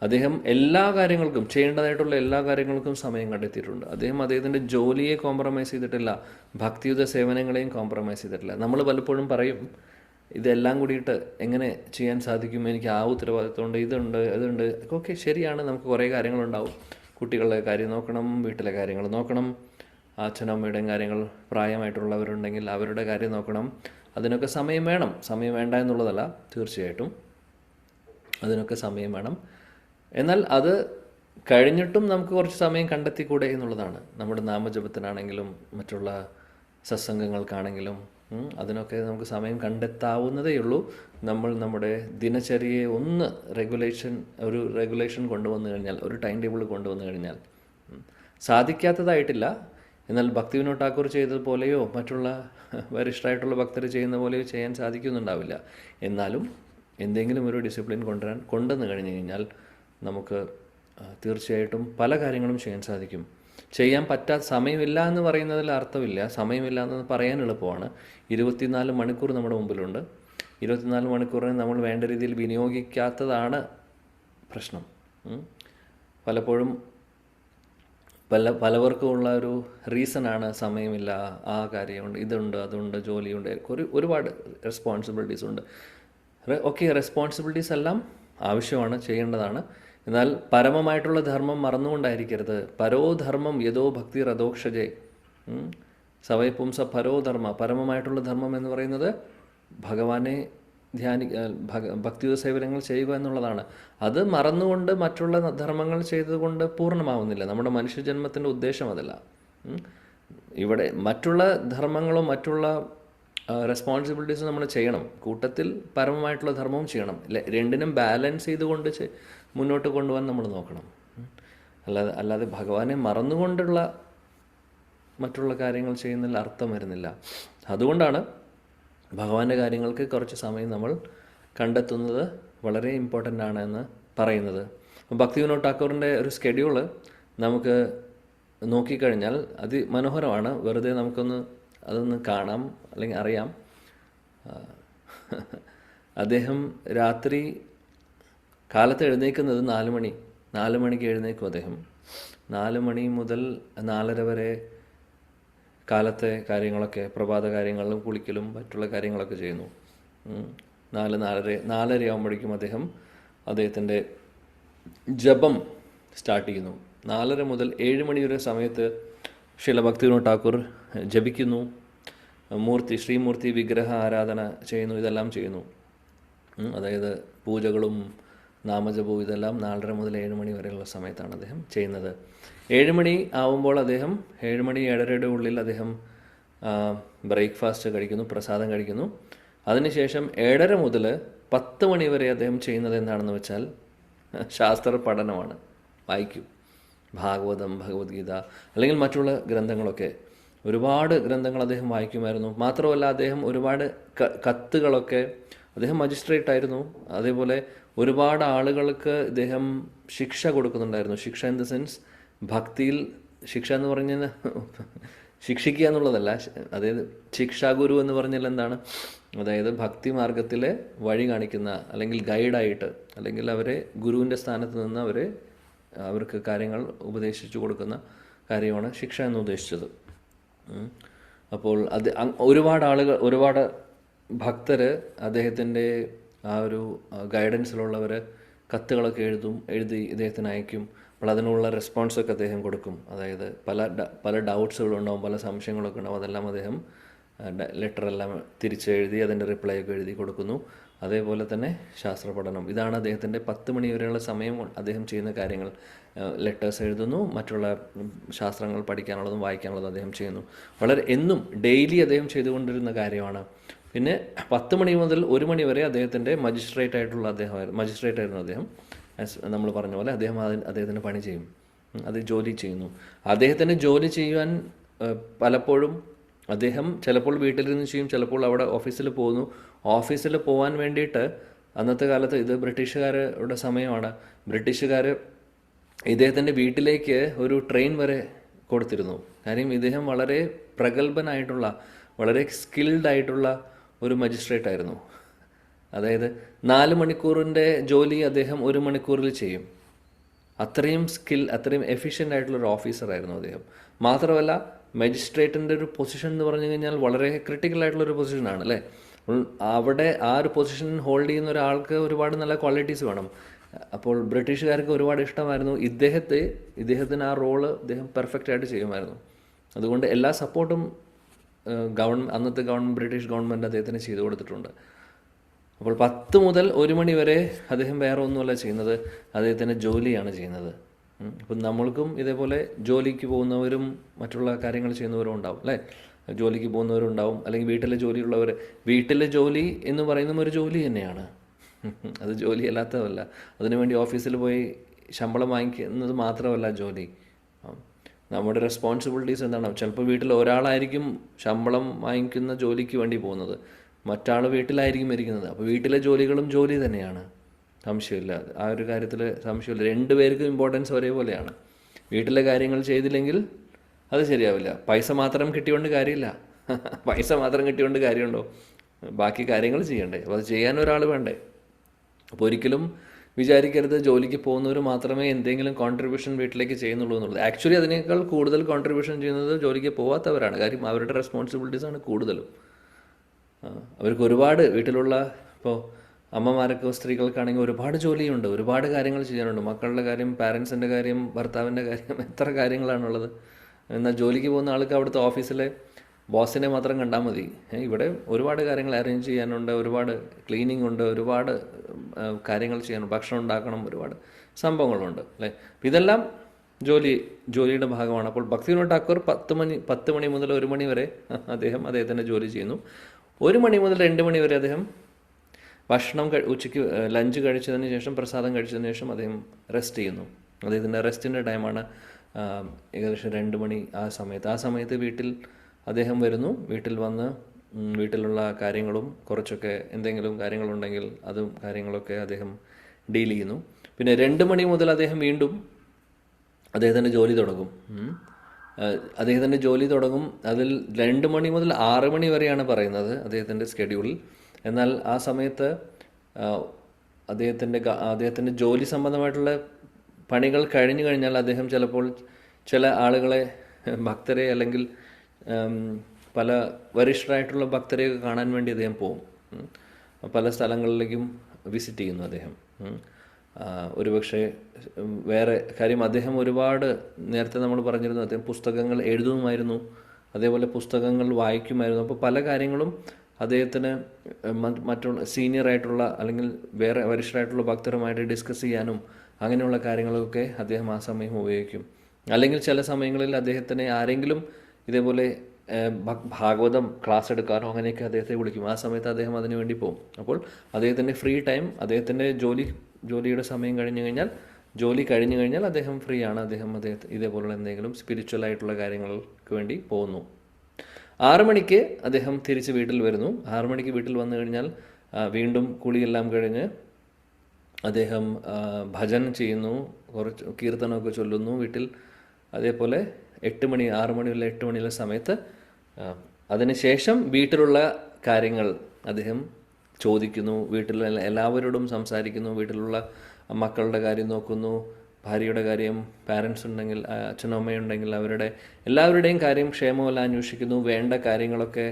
അദ്ദേഹം എല്ലാ കാര്യങ്ങൾക്കും, ചെയ്യേണ്ടതായിട്ടുള്ള എല്ലാ കാര്യങ്ങൾക്കും സമയം കണ്ടെത്തിയിട്ടുണ്ട്. അദ്ദേഹത്തിൻ്റെ ജോലിയെ കോംപ്രമൈസ് ചെയ്തിട്ടില്ല, ഭക്തിയുത സേവനങ്ങളെയും കോംപ്രമൈസ് ചെയ്തിട്ടില്ല. നമ്മൾ പലപ്പോഴും പറയും, ഇതെല്ലാം കൂടിയിട്ട് എങ്ങനെ ചെയ്യാൻ സാധിക്കും, എനിക്ക് ആ ഉത്തരവാദിത്തമുണ്ട്, അതുണ്ട്. ഓക്കെ, ശരിയാണ്, നമുക്ക് കുറേ കാര്യങ്ങളുണ്ടാവും. കുട്ടികളുടെ കാര്യം നോക്കണം, വീട്ടിലെ കാര്യങ്ങൾ നോക്കണം, അച്ഛനമ്മയുടെയും കാര്യങ്ങൾ, പ്രായമായിട്ടുള്ളവരുണ്ടെങ്കിൽ അവരുടെ കാര്യം നോക്കണം. അതിനൊക്കെ സമയം വേണം. സമയം വേണ്ട എന്നുള്ളതല്ല, തീർച്ചയായിട്ടും അതിനൊക്കെ സമയം വേണം. എന്നാൽ അത് കഴിഞ്ഞിട്ടും നമുക്ക് കുറച്ച് സമയം കണ്ടെത്തിക്കൂടെ എന്നുള്ളതാണ്. നമ്മുടെ നാമജപത്തിനാണെങ്കിലും മറ്റുള്ള സത്സംഗങ്ങൾക്കാണെങ്കിലും അതിനൊക്കെ നമുക്ക് സമയം കണ്ടെത്താവുന്നതേ ഉള്ളൂ. നമ്മൾ നമ്മുടെ ദിനചര്യയെ ഒന്ന് ഒരു റെഗുലേഷൻ കൊണ്ടുവന്നു കഴിഞ്ഞാൽ, ഒരു ടൈം ടേബിൾ കൊണ്ടുവന്നു കഴിഞ്ഞാൽ, സാധിക്കാത്തതായിട്ടില്ല. എന്നാൽ ഭക്തി വിനോദ് ടാക്കൂർ ചെയ്തതുപോലെയോ മറ്റുള്ള വരിഷ്ഠരായിട്ടുള്ള ഭക്തർ ചെയ്യുന്ന പോലെയോ ചെയ്യാൻ സാധിക്കുന്നുണ്ടാവില്ല. എന്നാലും എന്തെങ്കിലും ഒരു ഡിസിപ്ലിൻ കൊണ്ടുവന്നു കഴിഞ്ഞു കഴിഞ്ഞാൽ നമുക്ക് തീർച്ചയായിട്ടും പല കാര്യങ്ങളും ചെയ്യാൻ സാധിക്കും. ചെയ്യാൻ സമയമില്ല എന്ന് പറയുന്നതിൽ അർത്ഥമില്ല. സമയമില്ല എന്ന് പറയാൻ എളുപ്പമാണ്. 24 മണിക്കൂർ നമ്മുടെ മുമ്പിലുണ്ട്. 24 മണിക്കൂറിനെ നമ്മൾ വേണ്ട രീതിയിൽ വിനിയോഗിക്കാത്തതാണ് പ്രശ്നം. പലപ്പോഴും പലവർക്കും ഉള്ള ഒരു റീസണാണ് സമയമില്ല, ആ കാര്യമുണ്ട്, ഇതുണ്ട്, അതുണ്ട്, ജോലിയുണ്ട്, ഒരുപാട് റെസ്പോൺസിബിലിറ്റീസ് ഉണ്ട്. ഓക്കെ, റെസ്പോൺസിബിലിറ്റീസ് എല്ലാം ആവശ്യമാണ്, ചെയ്യേണ്ടതാണ്. എന്നാൽ പരമമായിട്ടുള്ള ധർമ്മം മറന്നുകൊണ്ടായിരിക്കരുത്. പരോധർമ്മം യഥോ ഭക്തി രഥോക്ഷജേ സവൈ പുംസ പരോധർമ്മ. പരമമായിട്ടുള്ള ധർമ്മം എന്ന് പറയുന്നത് ഭഗവാനെ ഭക്തിയുത സേവനങ്ങൾ ചെയ്യുക എന്നുള്ളതാണ്. അത് മറന്നുകൊണ്ട് മറ്റുള്ള ധർമ്മങ്ങൾ ചെയ്തുകൊണ്ട് പൂർണ്ണമാവുന്നില്ല. നമ്മുടെ മനുഷ്യജന്മത്തിൻ്റെ ഉദ്ദേശം അതല്ല. ഇവിടെ മറ്റുള്ള ധർമ്മങ്ങളും മറ്റുള്ള റെസ്പോൺസിബിലിറ്റീസും നമ്മൾ ചെയ്യണം. കൂട്ടത്തിൽ പരമമായിട്ടുള്ള ധർമ്മവും ചെയ്യണം. രണ്ടിനും ബാലൻസ് ചെയ്തുകൊണ്ട് മുന്നോട്ട് കൊണ്ടുപോകാൻ നമ്മൾ നോക്കണം. അല്ലാതെ ഭഗവാനെ മറന്നുകൊണ്ടുള്ള മറ്റുള്ള കാര്യങ്ങൾ ചെയ്യുന്നതിൽ അർത്ഥം വരുന്നില്ല. അതുകൊണ്ടാണ് ഭഗവാന്റെ കാര്യങ്ങൾക്ക് കുറച്ച് സമയം നമ്മൾ കണ്ടെത്തുന്നത് വളരെ ഇമ്പോർട്ടൻ്റ് ആണ് എന്ന് പറയുന്നത്. ഭക്തി വിനോദ് ടാക്കൂറിൻ്റെ ഒരു സ്കെഡ്യൂള് നമുക്ക് നോക്കിക്കഴിഞ്ഞാൽ അതിമനോഹരമാണ്. വെറുതെ അതൊന്ന് കാണാം, അല്ലെങ്കിൽ അറിയാം. അദ്ദേഹം രാത്രി കാലത്ത് എഴുന്നേൽക്കുന്നത് 4 മണിക്ക് എഴുന്നേൽക്കും. അദ്ദേഹം 4 മണി മുതൽ 4:30 വരെ കാലത്തെ കാര്യങ്ങളൊക്കെ, പ്രഭാത കാര്യങ്ങളും കുളിക്കലും മറ്റുള്ള കാര്യങ്ങളൊക്കെ ചെയ്യുന്നു. 4:30 ആകുമ്പോഴേക്കും അദ്ദേഹത്തിൻ്റെ ജപം സ്റ്റാർട്ട് ചെയ്യുന്നു. 4:30 മുതൽ 7 മണി വരെ സമയത്ത് ശ്രീല ഭക്തി വിനോദ് ടാക്കൂർ ജപിക്കുന്നു, ശ്രീമൂർത്തി വിഗ്രഹ ആരാധന ചെയ്യുന്നു, ഇതെല്ലാം ചെയ്യുന്നു. അതായത് പൂജകളും നാമജപവും ഇതെല്ലാം 4:30 മുതൽ 7 മണി വരെയുള്ള സമയത്താണ് അദ്ദേഹം ചെയ്യുന്നത്. 7 മണി ആവുമ്പോൾ 7 മണി 7:30യുടെ ഉള്ളിൽ അദ്ദേഹം ബ്രേക്ക്ഫാസ്റ്റ് കഴിക്കുന്നു, പ്രസാദം കഴിക്കുന്നു. അതിനുശേഷം 7:30 മുതൽ 10 മണി വരെ അദ്ദേഹം ചെയ്യുന്നത് എന്താണെന്ന് വെച്ചാൽ ശാസ്ത്ര പഠനമാണ്. വായിക്കും ഭാഗവതം, ഭഗവത്ഗീത, അല്ലെങ്കിൽ മറ്റുള്ള ഗ്രന്ഥങ്ങളൊക്കെ. ഒരുപാട് ഗ്രന്ഥങ്ങൾ അദ്ദേഹം വായിക്കുമായിരുന്നു. മാത്രമല്ല അദ്ദേഹം ഒരുപാട് കത്തുകളൊക്കെ, അദ്ദേഹം മജിസ്ട്രേറ്റ് ആയിരുന്നു. അതേപോലെ ഒരുപാട് ആളുകൾക്ക് ഇദ്ദേഹം ശിക്ഷ കൊടുക്കുന്നുണ്ടായിരുന്നു. ശിക്ഷ ഇൻ ദ സെൻസ് ഭക്തിയിൽ ശിക്ഷ എന്ന് പറഞ്ഞാൽ ശിക്ഷിക്കുക എന്നുള്ളതല്ല. അതായത് ശിക്ഷാഗുരു എന്ന് പറഞ്ഞാൽ എന്താണ്? അതായത് ഭക്തി മാർഗത്തിലെ വഴി കാണിക്കുന്ന, അല്ലെങ്കിൽ ഗൈഡായിട്ട്, അല്ലെങ്കിൽ അവരെ ഗുരുവിൻ്റെ സ്ഥാനത്ത് നിന്ന് അവർക്ക് കാര്യങ്ങൾ ഉപദേശിച്ചു കൊടുക്കുന്ന കാര്യമാണ് ശിക്ഷ എന്ന് ഉദ്ദേശിച്ചത്. അപ്പോൾ ഒരുപാട് ഭക്തർ അദ്ദേഹത്തിൻ്റെ ആ ഒരു ഗൈഡൻസിലുള്ളവർ കത്തുകളൊക്കെ എഴുതി ഇദ്ദേഹത്തിന് അയക്കും. അപ്പോൾ അതിനുള്ള റെസ്പോൺസൊക്കെ അദ്ദേഹം കൊടുക്കും. അതായത് പല ഡൗട്ട്സുകളുണ്ടാവും, പല സംശയങ്ങളൊക്കെ ഉണ്ടാവും. അതെല്ലാം അദ്ദേഹം ലെറ്ററെല്ലാം തിരിച്ചെഴുതി അതിൻ്റെ റിപ്ലൈ ഒക്കെ എഴുതി കൊടുക്കുന്നു. അതേപോലെ തന്നെ ശാസ്ത്ര പഠനം, ഇതാണ് അദ്ദേഹത്തിൻ്റെ 10 മണി വരെയുള്ള സമയം അദ്ദേഹം ചെയ്യുന്ന കാര്യങ്ങൾ. ലെറ്റേഴ്സ് എഴുതുന്നു, മറ്റുള്ള ശാസ്ത്രങ്ങൾ പഠിക്കാനുള്ളതും വായിക്കാനുള്ളതും അദ്ദേഹം ചെയ്യുന്നു. വളരെ എന്നും ഡെയിലി അദ്ദേഹം ചെയ്തുകൊണ്ടിരുന്ന കാര്യമാണ്. പിന്നെ 10 മണി മുതൽ 1 മണി വരെ അദ്ദേഹത്തിൻ്റെ മജിസ്ട്രേറ്റ് ആയിരുന്നു അദ്ദേഹം. നമ്മൾ പറഞ്ഞ പോലെ അദ്ദേഹത്തിൻ്റെ പണി ചെയ്യും, അത് ജോലി ചെയ്യുന്നു. അദ്ദേഹത്തിൻ്റെ ജോലി ചെയ്യുവാൻ പലപ്പോഴും അദ്ദേഹം ചിലപ്പോൾ വീട്ടിലിരുന്ന് ചെയ്യും, ചിലപ്പോൾ അവിടെ ഓഫീസിൽ പോകുന്നു. ഓഫീസിൽ പോകാൻ വേണ്ടിയിട്ട് അന്നത്തെ കാലത്ത് ഇത് ബ്രിട്ടീഷുകാരുടെ സമയമാണ്. ബ്രിട്ടീഷുകാർ ഇദ്ദേഹത്തിൻ്റെ വീട്ടിലേക്ക് ഒരു ട്രെയിൻ വരെ കൊടുത്തിരുന്നു. കാര്യം ഇദ്ദേഹം വളരെ പ്രഗത്ഭനായിട്ടുള്ള, വളരെ സ്കിൽഡ് ആയിട്ടുള്ള ഒരു മജിസ്ട്രേറ്റ് ആയിരുന്നു. അതായത് 4 മണിക്കൂറിൻ്റെ ജോലി അദ്ദേഹം 1 മണിക്കൂറിൽ ചെയ്യും. അത്രയും അത്രയും എഫിഷ്യൻ്റ് ആയിട്ടുള്ളൊരു ഓഫീസറായിരുന്നു അദ്ദേഹം. മാത്രമല്ല മജിസ്ട്രേറ്റിൻ്റെ ഒരു പൊസിഷൻ എന്ന് പറഞ്ഞു കഴിഞ്ഞാൽ വളരെ ക്രിട്ടിക്കൽ ആയിട്ടുള്ളൊരു പൊസിഷനാണ് അല്ലേ. അവിടെ ആ ഒരു പൊസിഷൻ ഹോൾഡ് ചെയ്യുന്ന ഒരാൾക്ക് ഒരുപാട് നല്ല ക്വാളിറ്റീസ് വേണം. അപ്പോൾ ബ്രിട്ടീഷുകാർക്ക് ഒരുപാട് ഇഷ്ടമായിരുന്നു ഇദ്ദേഹത്തിന് ആ റോള് അദ്ദേഹം പെർഫെക്റ്റ് ആയിട്ട് ചെയ്യുമായിരുന്നു. അതുകൊണ്ട് എല്ലാ സപ്പോർട്ടും അന്നത്തെ ബ്രിട്ടീഷ് ഗവൺമെൻറ് അദ്ദേഹത്തിന് ചെയ്തു കൊടുത്തിട്ടുണ്ട്. അപ്പോൾ 10 മുതൽ 1 മണി വരെ അദ്ദേഹം വേറെ ഒന്നുമല്ല ചെയ്യുന്നത്, അദ്ദേഹത്തിൻ്റെ ജോലിയാണ് ചെയ്യുന്നത്. അപ്പം നമ്മൾക്കും ഇതേപോലെ ജോലിക്ക് പോകുന്നവരും മറ്റുള്ള കാര്യങ്ങൾ ചെയ്യുന്നവരും ഉണ്ടാവും അല്ലേ. ജോലിക്ക് പോകുന്നവരും ഉണ്ടാവും, അല്ലെങ്കിൽ വീട്ടിലെ ജോലിയുള്ളവർ. വീട്ടിലെ ജോലി എന്ന് പറയുന്നതും ഒരു ജോലി തന്നെയാണ്, അത് ജോലി അല്ലാത്തതല്ല. അതിനുവേണ്ടി ഓഫീസിൽ പോയി ശമ്പളം വാങ്ങിക്കുന്നത് മാത്രമല്ല ജോലി. നമ്മുടെ റെസ്പോൺസിബിലിറ്റീസ് എന്താണ്? ചിലപ്പോൾ വീട്ടിൽ ഒരാളായിരിക്കും ശമ്പളം വാങ്ങിക്കുന്ന ജോലിക്ക് വേണ്ടി പോകുന്നത്, മറ്റാൾ വീട്ടിലായിരിക്കും ഇരിക്കുന്നത്. അപ്പോൾ വീട്ടിലെ ജോലികളും ജോലി തന്നെയാണ്, സംശയമില്ല. ആ ഒരു കാര്യത്തിൽ സംശയമില്ല. 2 പേർക്കും ഇമ്പോർട്ടൻസ് ഒരേപോലെയാണ്. വീട്ടിലെ കാര്യങ്ങൾ ചെയ്തില്ലെങ്കിൽ അത് ശരിയാവില്ല. പൈസ മാത്രം കിട്ടിയോണ്ട് കാര്യമില്ല. പൈസ മാത്രം കിട്ടിയോണ്ട് കാര്യമുണ്ടോ? ബാക്കി കാര്യങ്ങൾ ചെയ്യണ്ടേ? അപ്പോൾ അത് ചെയ്യാൻ ഒരാൾ വേണ്ടേ? അപ്പോൾ ഒരിക്കലും വിചാരിക്കരുത് ജോലിക്ക് പോകുന്നവർ മാത്രമേ എന്തെങ്കിലും കോൺട്രിബ്യൂഷൻ വീട്ടിലേക്ക് ചെയ്യുന്നുള്ളൂ എന്നുള്ളത്. ആക്ച്വലി അതിനേക്കാൾ കൂടുതൽ കോൺട്രിബ്യൂഷൻ ചെയ്യുന്നത് ജോലിക്ക് പോകാത്തവരാണ്. കാര്യം അവരുടെ റെസ്പോൺസിബിലിറ്റീസാണ് കൂടുതലും. അവർക്ക് ഒരുപാട് വീട്ടിലുള്ള, ഇപ്പോൾ അമ്മമാരൊക്കെ സ്ത്രീകൾക്കാണെങ്കിൽ ഒരുപാട് ജോലിയുണ്ട്, ഒരുപാട് കാര്യങ്ങൾ ചെയ്യാനുണ്ട്. മക്കളുടെ കാര്യം, പാരൻസിൻ്റെ കാര്യം, ഭർത്താവിൻ്റെ കാര്യം, എത്ര കാര്യങ്ങളാണുള്ളത്. എന്നാൽ ജോലിക്ക് പോകുന്ന ആൾക്ക് അവിടുത്തെ ഓഫീസിലെ ബോസിനെ മാത്രം കണ്ടാൽ മതി. ഇവിടെ ഒരുപാട് കാര്യങ്ങൾ അറേഞ്ച് ചെയ്യാനുണ്ട്, ഒരുപാട് ക്ലീനിങ് ഉണ്ട്, ഒരുപാട് കാര്യങ്ങൾ ചെയ്യാനുണ്ട്, ഭക്ഷണം ഉണ്ടാക്കണം, ഒരുപാട് സംഭവങ്ങളുണ്ട് അല്ലേ. ഇതെല്ലാം ജോലിയുടെ ഭാഗമാണ്. അപ്പോൾ ഭക്തിവിനോദ് ഠാക്കൂർ 10 മണി മുതൽ 1 മണി വരെ അദ്ദേഹത്തിൻ്റെ ജോലി ചെയ്യുന്നു. 1 മണി മുതൽ 2 മണി വരെ അദ്ദേഹം ഉച്ചയ്ക്ക് ലഞ്ച് കഴിച്ചതിന് ശേഷം, പ്രസാദം കഴിച്ചതിന് ശേഷം അദ്ദേഹം റെസ്റ്റ് ചെയ്യുന്നു. അദ്ദേഹത്തിൻ്റെ റെസ്റ്റിൻ്റെ ടൈമാണ് ഏകദേശം 2 മണി. ആ സമയത്ത് വീട്ടിൽ അദ്ദേഹം വരുന്നു. വീട്ടിൽ വന്ന് വീട്ടിലുള്ള കാര്യങ്ങളും കുറച്ചൊക്കെ എന്തെങ്കിലും കാര്യങ്ങളുണ്ടെങ്കിൽ അതും കാര്യങ്ങളൊക്കെ അദ്ദേഹം ഡീൽ ചെയ്യുന്നു. പിന്നെ 2 മണി മുതൽ അദ്ദേഹം വീണ്ടും അദ്ദേഹത്തിൻ്റെ ജോലി തുടങ്ങും. അതിൽ 2 മണി മുതൽ 6 മണി വരെയാണ് പറയുന്നത് അദ്ദേഹത്തിൻ്റെ സ്കെഡ്യൂളിൽ. എന്നാൽ ആ സമയത്ത് അദ്ദേഹത്തിൻ്റെ ജോലി സംബന്ധമായിട്ടുള്ള പണികൾ കഴിഞ്ഞു കഴിഞ്ഞാൽ അദ്ദേഹം ചിലപ്പോൾ ചില ആളുകളെ, ഭക്തരെ, അല്ലെങ്കിൽ പല വരിഷ്ഠരായിട്ടുള്ള ഭക്തരെയൊക്കെ കാണാൻ വേണ്ടി അദ്ദേഹം പോകും. പല സ്ഥലങ്ങളിലേക്കും വിസിറ്റ് ചെയ്യുന്നു അദ്ദേഹം. ഒരുപക്ഷെ വേറെ കാര്യം, അദ്ദേഹം ഒരുപാട്, നേരത്തെ നമ്മൾ പറഞ്ഞിരുന്നു, അദ്ദേഹം പുസ്തകങ്ങൾ എഴുതുമായിരുന്നു, അതേപോലെ പുസ്തകങ്ങൾ വായിക്കുമായിരുന്നു. അപ്പോൾ പല കാര്യങ്ങളും അദ്ദേഹത്തിന് മറ്റുള്ള സീനിയറായിട്ടുള്ള അല്ലെങ്കിൽ വേറെ വരിഷ്ഠരായിട്ടുള്ള ഭക്തരുമായിട്ട് ഡിസ്കസ് ചെയ്യാനും അങ്ങനെയുള്ള കാര്യങ്ങളൊക്കെ അദ്ദേഹം ആ സമയം ഉപയോഗിക്കും. അല്ലെങ്കിൽ ചില സമയങ്ങളിൽ അദ്ദേഹത്തിന് ആരെങ്കിലും ഇതേപോലെ ഭാഗവതം ക്ലാസ് എടുക്കാനോ അങ്ങനെയൊക്കെ അദ്ദേഹത്തെ വിളിക്കും. ആ സമയത്ത് അദ്ദേഹം അതിനു വേണ്ടി പോകും. അപ്പോൾ അദ്ദേഹത്തിൻ്റെ ഫ്രീ ടൈം, അദ്ദേഹത്തിൻ്റെ ജോലിയുടെ സമയം ജോലി കഴിഞ്ഞു കഴിഞ്ഞാൽ അദ്ദേഹം ഫ്രീ ആണ്. അദ്ദേഹം ഇതേപോലുള്ള എന്തെങ്കിലും സ്പിരിച്വൽ ആയിട്ടുള്ള കാര്യങ്ങൾക്ക് വേണ്ടി പോകുന്നു. 6 മണിക്ക് അദ്ദേഹം തിരിച്ച് വീട്ടിൽ വരുന്നു. 6 മണിക്ക് വീട്ടിൽ വന്നു കഴിഞ്ഞാൽ വീണ്ടും കുളിയെല്ലാം കഴിഞ്ഞ് അദ്ദേഹം ഭജൻ ചെയ്യുന്നു, കുറച്ച് കീർത്തനമൊക്കെ ചൊല്ലുന്നു വീട്ടിൽ. അതേപോലെ 6 മണി മുതൽ 8 മണിയുള്ള സമയത്ത് അതിനുശേഷം വീട്ടിലുള്ള കാര്യങ്ങൾ അദ്ദേഹം ചോദിക്കുന്നു, വീട്ടിൽ എല്ലാവരോടും സംസാരിക്കുന്നു, വീട്ടിലുള്ള മക്കളുടെ കാര്യം നോക്കുന്നു, ഭാര്യയുടെ കാര്യം, പാരൻസ് ഉണ്ടെങ്കിൽ, അച്ഛനും അമ്മയുണ്ടെങ്കിൽ അവരുടെ എല്ലാവരുടെയും കാര്യം ക്ഷേമമെല്ലാം അന്വേഷിക്കുന്നു, വേണ്ട കാര്യങ്ങളൊക്കെ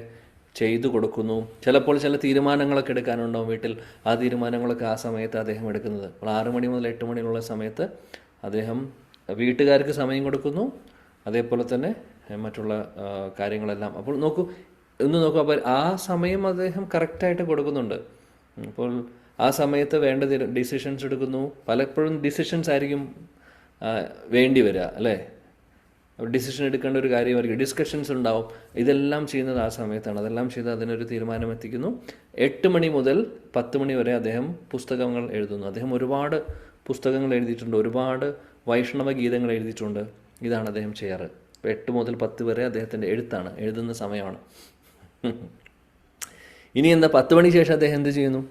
ചെയ്തു കൊടുക്കുന്നു. ചിലപ്പോൾ ചില തീരുമാനങ്ങളൊക്കെ എടുക്കാനുണ്ടാവും വീട്ടിൽ. ആ തീരുമാനങ്ങളൊക്കെ ആ സമയത്ത് അദ്ദേഹം എടുക്കുന്നത്. അപ്പോൾ 6 മണി മുതൽ 8 മണിയുള്ള സമയത്ത് അദ്ദേഹം വീട്ടുകാർക്ക് സമയം കൊടുക്കുന്നു, അതേപോലെ തന്നെ മറ്റുള്ള കാര്യങ്ങളെല്ലാം. അപ്പോൾ നോക്കൂ, അപ്പോൾ ആ സമയം അദ്ദേഹം കറക്റ്റായിട്ട് കൊടുക്കുന്നുണ്ട്. അപ്പോൾ ആ സമയത്ത് വേണ്ട ഡിസിഷൻസ് എടുക്കുന്നു. പലപ്പോഴും ഡിസിഷൻസ് ആയിരിക്കും വേണ്ടി വരിക, അല്ലേ? ഡിസിഷൻ എടുക്കേണ്ട ഒരു കാര്യമായിരിക്കും, ഡിസ്കഷൻസ് ഉണ്ടാവും. ഇതെല്ലാം ചെയ്യുന്നത് ആ സമയത്താണ്. അതെല്ലാം ചെയ്ത് അതിനൊരു തീരുമാനം എത്തിക്കുന്നു. 8 മണി മുതൽ 10 മണി വരെ അദ്ദേഹം പുസ്തകങ്ങൾ എഴുതുന്നു. അദ്ദേഹം ഒരുപാട് പുസ്തകങ്ങൾ എഴുതിയിട്ടുണ്ട്, ഒരുപാട് വൈഷ്ണവ ഗീതങ്ങൾ എഴുതിയിട്ടുണ്ട്. ഇതാണ് അദ്ദേഹം ചെയ്യാറ്. 8 മുതൽ 10 വരെ അദ്ദേഹത്തിൻ്റെ എഴുതുന്ന സമയമാണ്. ഇനി എന്താ, 10 മണിക്ക് ശേഷം അദ്ദേഹം എന്ത് ചെയ്യുന്നു?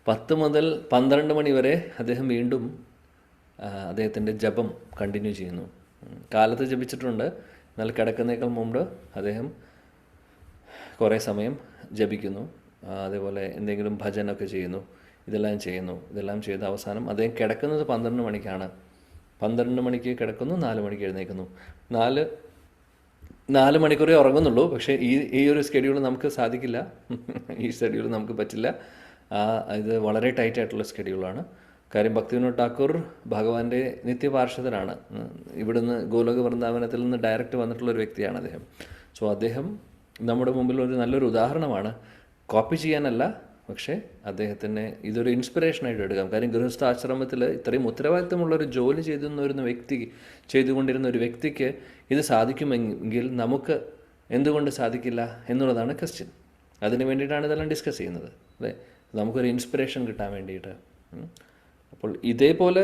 10 മുതൽ 12 മണി വരെ അദ്ദേഹം വീണ്ടും അദ്ദേഹത്തിൻ്റെ ജപം കണ്ടിന്യൂ ചെയ്യുന്നു. കാലത്ത് ജപിച്ചിട്ടുണ്ട്, എന്നാൽ കിടക്കുന്നേക്കാൾ മുമ്പ് അദ്ദേഹം കുറേ സമയം ജപിക്കുന്നു. അതേപോലെ എന്തെങ്കിലും ഭജനൊക്കെ ചെയ്യുന്നു. ഇതെല്ലാം ചെയ്ത അവസാനം അദ്ദേഹം കിടക്കുന്നത് 12 മണിക്കാണ്. 12 മണിക്ക് കിടക്കുന്നു, 4 മണിക്ക് എഴുന്നേൽക്കുന്നു. 4 മണിക്കൂറേ ഉറങ്ങുന്നുള്ളൂ. പക്ഷേ ഈ ഒരു സ്കെഡ്യൂൾ നമുക്ക് സാധിക്കില്ല. ഈ ഷെഡ്യൂൾ നമുക്ക് പറ്റില്ല. ഇത് വളരെ ടൈറ്റായിട്ടുള്ള സ്കെഡ്യൂളാണ്. കാര്യം ഭക്തിവിനോദ് ഠാക്കൂർ ഭഗവാന്റെ നിത്യപാർഷദനാണ്. ഇവിടുന്ന് ഗോലോക വൃന്ദാവനത്തിൽ നിന്ന് ഡയറക്റ്റ് വന്നിട്ടുള്ളൊരു വ്യക്തിയാണ് അദ്ദേഹം. സോ അദ്ദേഹം നമ്മുടെ മുമ്പിൽ ഒരു നല്ലൊരു ഉദാഹരണമാണ്. കോപ്പി ചെയ്യാനല്ല, പക്ഷേ അദ്ദേഹത്തിന് ഇതൊരു ഇൻസ്പിറേഷനായിട്ട് എടുക്കാം. കാര്യം ഗൃഹസ്ഥാശ്രമത്തിൽ ഇത്രയും ഉത്തരവാദിത്തമുള്ളൊരു ജോലി ചെയ്തുകൊണ്ടിരുന്ന ഒരു വ്യക്തിക്ക് ഇത് സാധിക്കുമെങ്കിൽ നമുക്ക് എന്തുകൊണ്ട് സാധിക്കില്ല എന്നുള്ളതാണ് ക്വസ്റ്റ്യൻ. അതിന് വേണ്ടിയിട്ടാണ് ഇതെല്ലാം ഡിസ്കസ് ചെയ്യുന്നത്, അല്ലേ? നമുക്കൊരു ഇൻസ്പിറേഷൻ കിട്ടാൻ വേണ്ടിയിട്ട്. അപ്പോൾ ഇതേപോലെ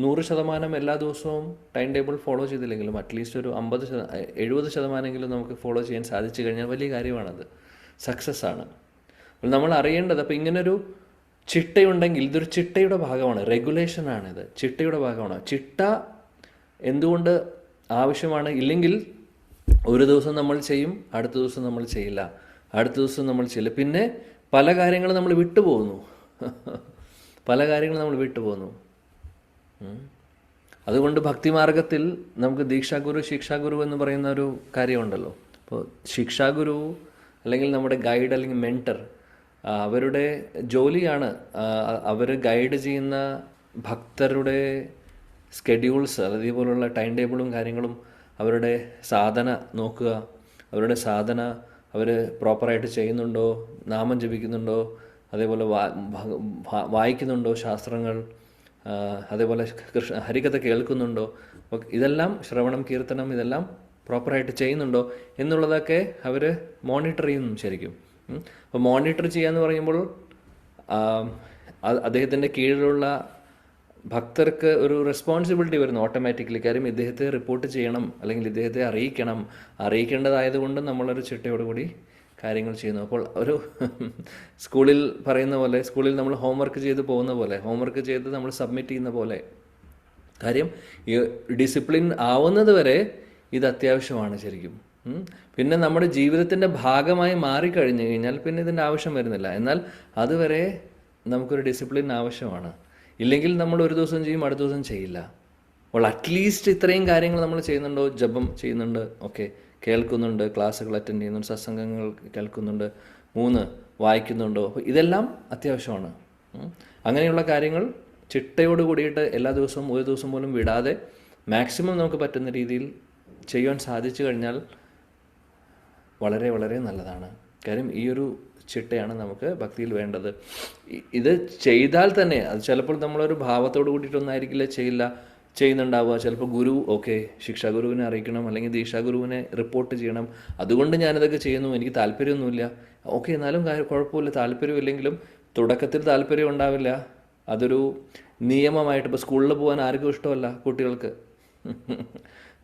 100% എല്ലാ ദിവസവും ടൈം ടേബിൾ ഫോളോ ചെയ്തില്ലെങ്കിലും അറ്റ്ലീസ്റ്റ് ഒരു 70% നമുക്ക് ഫോളോ ചെയ്യാൻ സാധിച്ചു കഴിഞ്ഞാൽ വലിയ കാര്യമാണത്, സക്സസ് ആണ്. അപ്പോൾ നമ്മൾ അറിയേണ്ടത്, അപ്പോൾ ഇങ്ങനൊരു ചിട്ടയുണ്ടെങ്കിൽ ഇതൊരു ചിട്ടയുടെ ഭാഗമാണ്, റെഗുലേഷനാണിത്, ചിട്ടയുടെ ഭാഗമാണ്. ചിട്ട എന്തുകൊണ്ട് ആവശ്യമാണ്? ഇല്ലെങ്കിൽ ഒരു ദിവസം നമ്മൾ ചെയ്യും, അടുത്ത ദിവസം നമ്മൾ ചെയ്യില്ല, അടുത്ത ദിവസം നമ്മൾ ചെയ്യില്ല, പിന്നെ പല കാര്യങ്ങളും നമ്മൾ വിട്ടുപോകുന്നു. അതുകൊണ്ട് ഭക്തിമാർഗത്തിൽ നമുക്ക് ദീക്ഷാഗുരു, ശിക്ഷാഗുരു എന്ന് പറയുന്ന ഒരു കാര്യമുണ്ടല്ലോ. അപ്പോൾ ശിക്ഷാഗുരു അല്ലെങ്കിൽ നമ്മുടെ ഗൈഡ് അല്ലെങ്കിൽ മെൻറ്റർ, അവരുടെ ജോലിയാണ് അവർ ഗൈഡ് ചെയ്യുന്ന ഭക്തരുടെ സ്കെഡ്യൂൾസ്, അതേപോലുള്ള ടൈം ടേബിളും കാര്യങ്ങളും, അവരുടെ സാധന നോക്കുക. അവരുടെ സാധന അവർ പ്രോപ്പറായിട്ട് ചെയ്യുന്നുണ്ടോ, നാമം ജപിക്കുന്നുണ്ടോ, അതേപോലെ വായിക്കുന്നുണ്ടോ ശാസ്ത്രങ്ങൾ, അതേപോലെ ഹരികഥ കേൾക്കുന്നുണ്ടോ, ഇതെല്ലാം ശ്രവണം, കീർത്തനം ഇതെല്ലാം പ്രോപ്പറായിട്ട് ചെയ്യുന്നുണ്ടോ എന്നുള്ളതൊക്കെ അവർ മോണിറ്റർ ചെയ്യുന്നു ശരിക്കും. അപ്പോൾ മോണിറ്റർ ചെയ്യാന്ന് പറയുമ്പോൾ അദ്ദേഹത്തിൻ്റെ കീഴിലുള്ള ഭക്തർക്ക് ഒരു റെസ്പോൺസിബിലിറ്റി വരുന്നു ഓട്ടോമാറ്റിക്കലി. കാര്യം ഇദ്ദേഹത്തെ റിപ്പോർട്ട് ചെയ്യണം, അല്ലെങ്കിൽ ഇദ്ദേഹത്തെ അറിയിക്കേണ്ടതായതുകൊണ്ട് നമ്മളൊരു ചിട്ടയോടുകൂടി കാര്യങ്ങൾ ചെയ്യുന്നു. അപ്പോൾ ഒരു സ്കൂളിൽ പറയുന്ന പോലെ, സ്കൂളിൽ നമ്മൾ ഹോംവർക്ക് ചെയ്ത് പോകുന്ന പോലെ, ഹോംവർക്ക് ചെയ്ത് നമ്മൾ സബ്മിറ്റ് ചെയ്യുന്ന പോലെ, കാര്യം ഈ ഡിസിപ്ലിൻ ആവുന്നത് വരെ ഇത് അത്യാവശ്യമാണ് ശരിക്കും. പിന്നെ നമ്മുടെ ജീവിതത്തിൻ്റെ ഭാഗമായി മാറിക്കഴിഞ്ഞു കഴിഞ്ഞാൽ പിന്നെ ഇതിൻ്റെ ആവശ്യം വരുന്നില്ല. എന്നാൽ അതുവരെ നമുക്കൊരു ഡിസിപ്ലിൻ ആവശ്യമാണ്. ഇല്ലെങ്കിൽ നമ്മൾ ഒരു ദിവസം ചെയ്യും, അടുത്ത ദിവസം ചെയ്യില്ല. അപ്പോൾ അറ്റ്ലീസ്റ്റ് ഇത്രയും കാര്യങ്ങൾ നമ്മൾ ചെയ്യുന്നുണ്ടോ? ജപം ചെയ്യുന്നുണ്ട്, ഓക്കെ, കേൾക്കുന്നുണ്ട്, ക്ലാസ്സുകൾ അറ്റൻഡ് ചെയ്യുന്നുണ്ട്, സത്സംഗങ്ങൾ കേൾക്കുന്നുണ്ട്, 3 വായിക്കുന്നുണ്ടോ? അപ്പോൾ ഇതെല്ലാം അത്യാവശ്യമാണ്. അങ്ങനെയുള്ള കാര്യങ്ങൾ ചിട്ടയോട് കൂടിയിട്ട് എല്ലാ ദിവസവും ഒരു ദിവസം പോലും വിടാതെ മാക്സിമം നമുക്ക് പറ്റുന്ന രീതിയിൽ ചെയ്യാൻ സാധിച്ചു കഴിഞ്ഞാൽ വളരെ വളരെ നല്ലതാണ്. കാര്യം ഈ ഒരു ചിട്ടയാണ് നമുക്ക് ഭക്തിയിൽ വേണ്ടത്. ഇത് ചെയ്താൽ തന്നെ അത് ചിലപ്പോൾ നമ്മളൊരു ഭാവത്തോട് കൂടിയിട്ടൊന്നായിരിക്കില്ല ചെയ്യുന്നുണ്ടാവുക. ചിലപ്പോൾ ഗുരു, ഓക്കെ, ശിക്ഷാഗുരുവിനെ അറിയിക്കണം, അല്ലെങ്കിൽ ദീക്ഷാഗുരുവിനെ റിപ്പോർട്ട് ചെയ്യണം, അതുകൊണ്ട് ഞാനിതൊക്കെ ചെയ്യുന്നു, എനിക്ക് താല്പര്യമൊന്നുമില്ല, ഓക്കെ, എന്നാലും കുഴപ്പമില്ല. താല്പര്യമില്ലെങ്കിലും തുടക്കത്തിൽ താല്പര്യം ഉണ്ടാവില്ല. അതൊരു നിയമമായിട്ട്, ഇപ്പോൾ സ്കൂളിൽ പോകാൻ ആർക്കും ഇഷ്ടമല്ല കുട്ടികൾക്ക്.